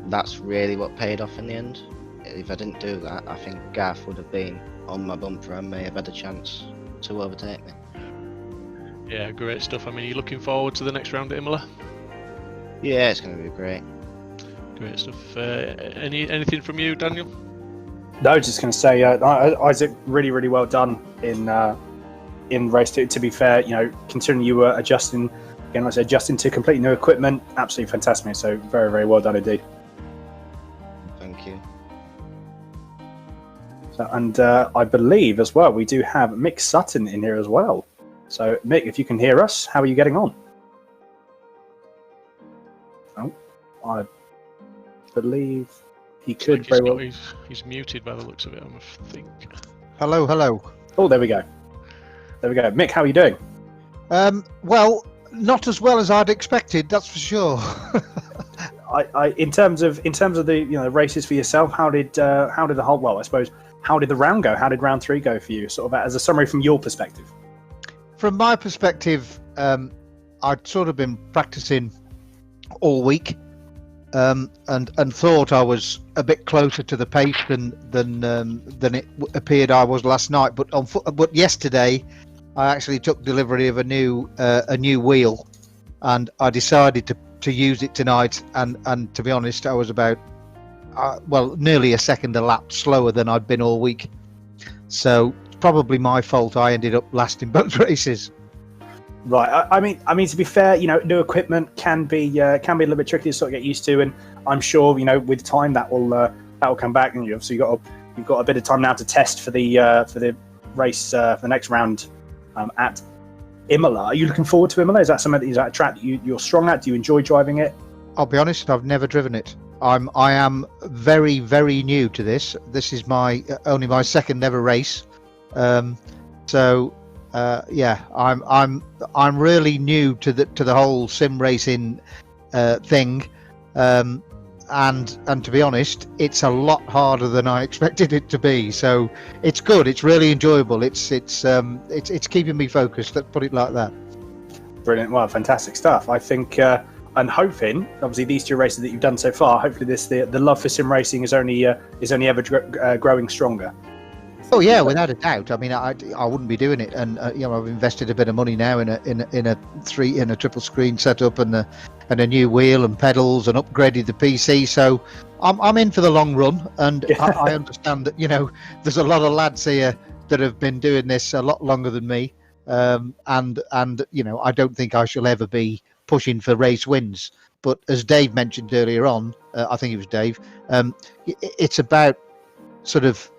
[SPEAKER 8] that's really what paid off in the end. If I didn't do that, I think Garth would have been on my bumper and may have had a chance to overtake me.
[SPEAKER 2] Yeah, great stuff. I mean, are you looking forward to the next round at Imola?
[SPEAKER 8] Yeah, it's going to be great.
[SPEAKER 2] Great stuff. Anything from you, Daniel?
[SPEAKER 3] No, just going to say, Isaac, really, really well done in race 2. To be fair, considering you were adjusting to completely new equipment, absolutely fantastic. So very, very well done indeed.
[SPEAKER 8] Thank you.
[SPEAKER 3] So, and I believe as well we do have Mick Sutton in here as well. So Mick, if you can hear us, how are you getting on? Oh, I believe he could very well.
[SPEAKER 2] He's muted by the looks of it, I think.
[SPEAKER 9] Hello.
[SPEAKER 3] Oh, there we go. Mick, how are you doing?
[SPEAKER 9] Well, not as well as I'd expected, that's for sure.
[SPEAKER 3] In terms of the races for yourself, how did the round go? How did round 3 go for you? Sort of as a summary from your perspective.
[SPEAKER 9] From my perspective, I'd sort of been practicing all week, and thought I was a bit closer to the pace than it appeared I was last night. But yesterday, I actually took delivery of a new wheel, and I decided to use it tonight. And to be honest, I was about nearly a second a lap slower than I'd been all week. So it's probably my fault I ended up last in both races.
[SPEAKER 3] Right. I mean, to be fair, new equipment can be a little bit tricky to sort of get used to, and I'm sure with time that will come back. And you've got a bit of time now to test for the race for the next round at Imola. Are you looking forward to Imola? Is that a track that you're strong at? Do you enjoy driving it?
[SPEAKER 9] I'll be honest, I've never driven it. I am very, very new to this. This is only my second ever race. I'm really new to the whole sim racing thing. and to be honest, it's a lot harder than I expected it to be. So it's good. It's really enjoyable. It's keeping me focused. Let's put it like that.
[SPEAKER 3] Brilliant. Well, fantastic stuff. I think and hoping, obviously, these 2 races that you've done so far. Hopefully, the love for sim racing is only ever growing stronger.
[SPEAKER 9] Oh yeah, without a doubt. I mean, I wouldn't be doing it, and I've invested a bit of money now in a triple screen setup and a new wheel and pedals and upgraded the PC. So I'm in for the long run, and I understand that there's a lot of lads here that have been doing this a lot longer than me, and I don't think I shall ever be pushing for race wins. But as Dave mentioned earlier on, I think it was Dave, it's about sort of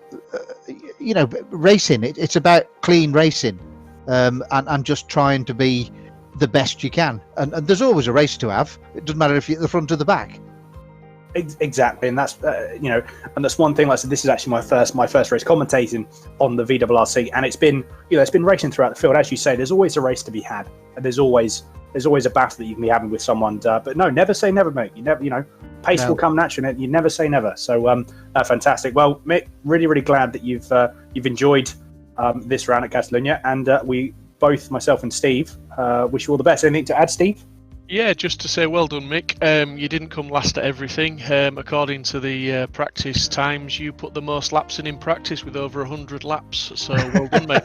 [SPEAKER 9] racing. It's about clean racing, and just trying to be the best you can. And there's always a race to have. It doesn't matter if you're at the front or the back.
[SPEAKER 3] Exactly, and that's and that's one thing. Like I said, this is actually my first race commentating on the VRRC, and it's been racing throughout the field. As you say, there's always a race to be had, and there's always a battle that you can be having with someone. But no, never say never, mate. You never, pace will come naturally. You never say never. So fantastic. Well, Mick, really glad that you've enjoyed this round at Catalunya, and we both, myself and Steve, wish you all the best. Anything to add, Steve?
[SPEAKER 2] Yeah, just to say well done, Mick. You didn't come last at everything. According to the practice times, you put the most laps in practice with over 100 laps. So well done, mate.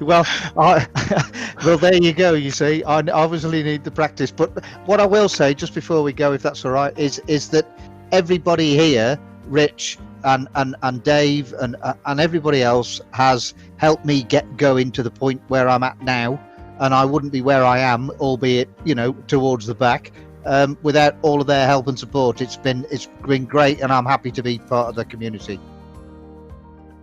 [SPEAKER 9] well, there you go. You see, I obviously need the practice. But what I will say, just before we go, if that's all right, is that everybody here, Rich and Dave and everybody else, has helped me get going to the point where I'm at now. And I wouldn't be where I am, albeit towards the back, without all of their help and support. It's been great, and I'm happy to be part of the community.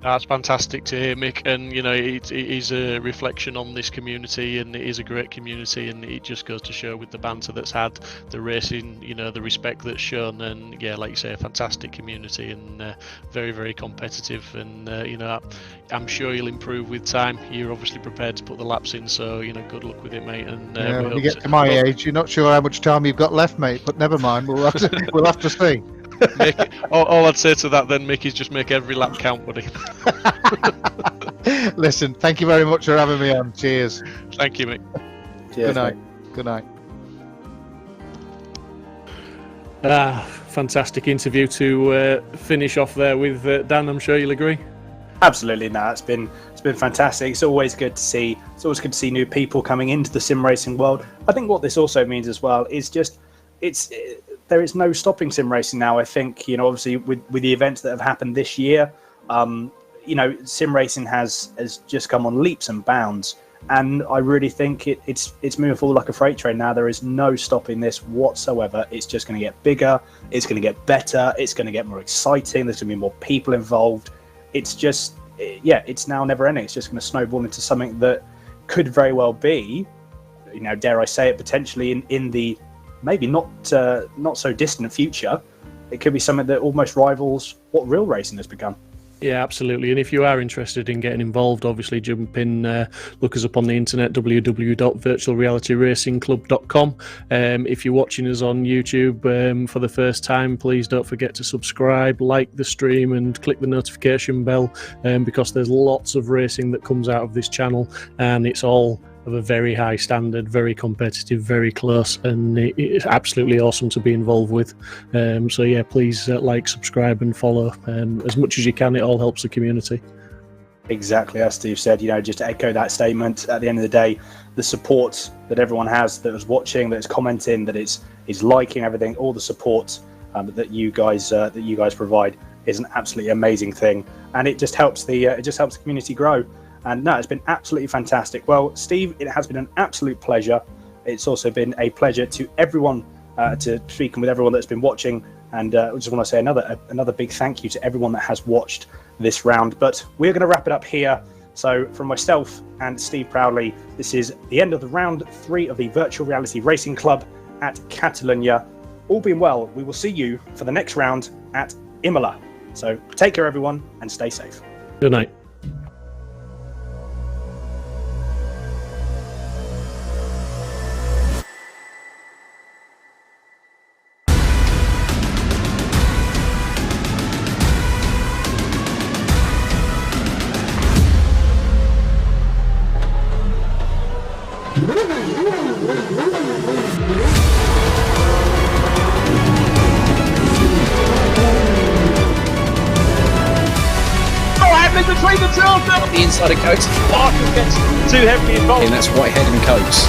[SPEAKER 2] That's fantastic to hear, Mick, and it is a reflection on this community, and it is a great community, and it just goes to show with the banter that's had, the racing, the respect that's shown, and yeah, like you say, a fantastic community, and very competitive, and I'm sure you'll improve with time. You're obviously prepared to put the laps in, so good luck with it, mate. And
[SPEAKER 9] when you get to my age, you're not sure how much time you've got left, mate. But never mind, we'll have to see.
[SPEAKER 2] All I'd say to that then, Mick, is just make every lap count, buddy.
[SPEAKER 9] Listen, thank you very much for having me on. Cheers.
[SPEAKER 2] Thank you, Mick.
[SPEAKER 3] Cheers,
[SPEAKER 9] good night.
[SPEAKER 3] Mate.
[SPEAKER 9] Good night.
[SPEAKER 4] Fantastic interview to finish off there with Dan. I'm sure you'll agree.
[SPEAKER 3] Absolutely, no. It's been fantastic. It's always good to see. It's always good to see new people coming into the sim racing world. I think what this also means as well is just there is no stopping sim racing now. I think obviously with the events that have happened this year, sim racing has just come on leaps and bounds, and I really think it's moving forward like a freight train now. There is no stopping this whatsoever. It's just going to get bigger. It's going to get better. It's going to get more exciting. There's going to be more people involved. It's just it's now never ending. It's just going to snowball into something that could very well be, dare I say it, potentially in the maybe not so distant future. It could be something that almost rivals what real racing has become.
[SPEAKER 4] Yeah, absolutely. And if you are interested in getting involved, obviously jump in, look us up on the internet, www.virtualrealityracingclub.com. If you're watching us on YouTube for the first time, please don't forget to subscribe, like the stream, and click the notification bell, because there's lots of racing that comes out of this channel, and it's all of a very high standard, very competitive, very close, and it's absolutely awesome to be involved with. So yeah, please like, subscribe and follow as much as you can. It all helps the community.
[SPEAKER 3] Exactly, as Steve said, just to echo that statement, at the end of the day, the support that everyone has, that is watching, that is commenting, that is liking everything, all the support that you guys provide is an absolutely amazing thing, and it just helps the community grow. And no, it's been absolutely fantastic. Well, Steve, it has been an absolute pleasure. It's also been a pleasure to everyone, to speaking with everyone that's been watching. And I just want to say another big thank you to everyone that has watched this round. But we're going to wrap it up here. So from myself and Steve Proudley, this is the end of the round 3 of the Virtual Reality Racing Club at Catalunya. All being well, we will see you for the next round at Imola. So take care, everyone, and stay safe.
[SPEAKER 4] Good night.
[SPEAKER 1] The inside of Coates.
[SPEAKER 10] Parker gets too heavily involved.
[SPEAKER 1] And that's Whitehead and Coates.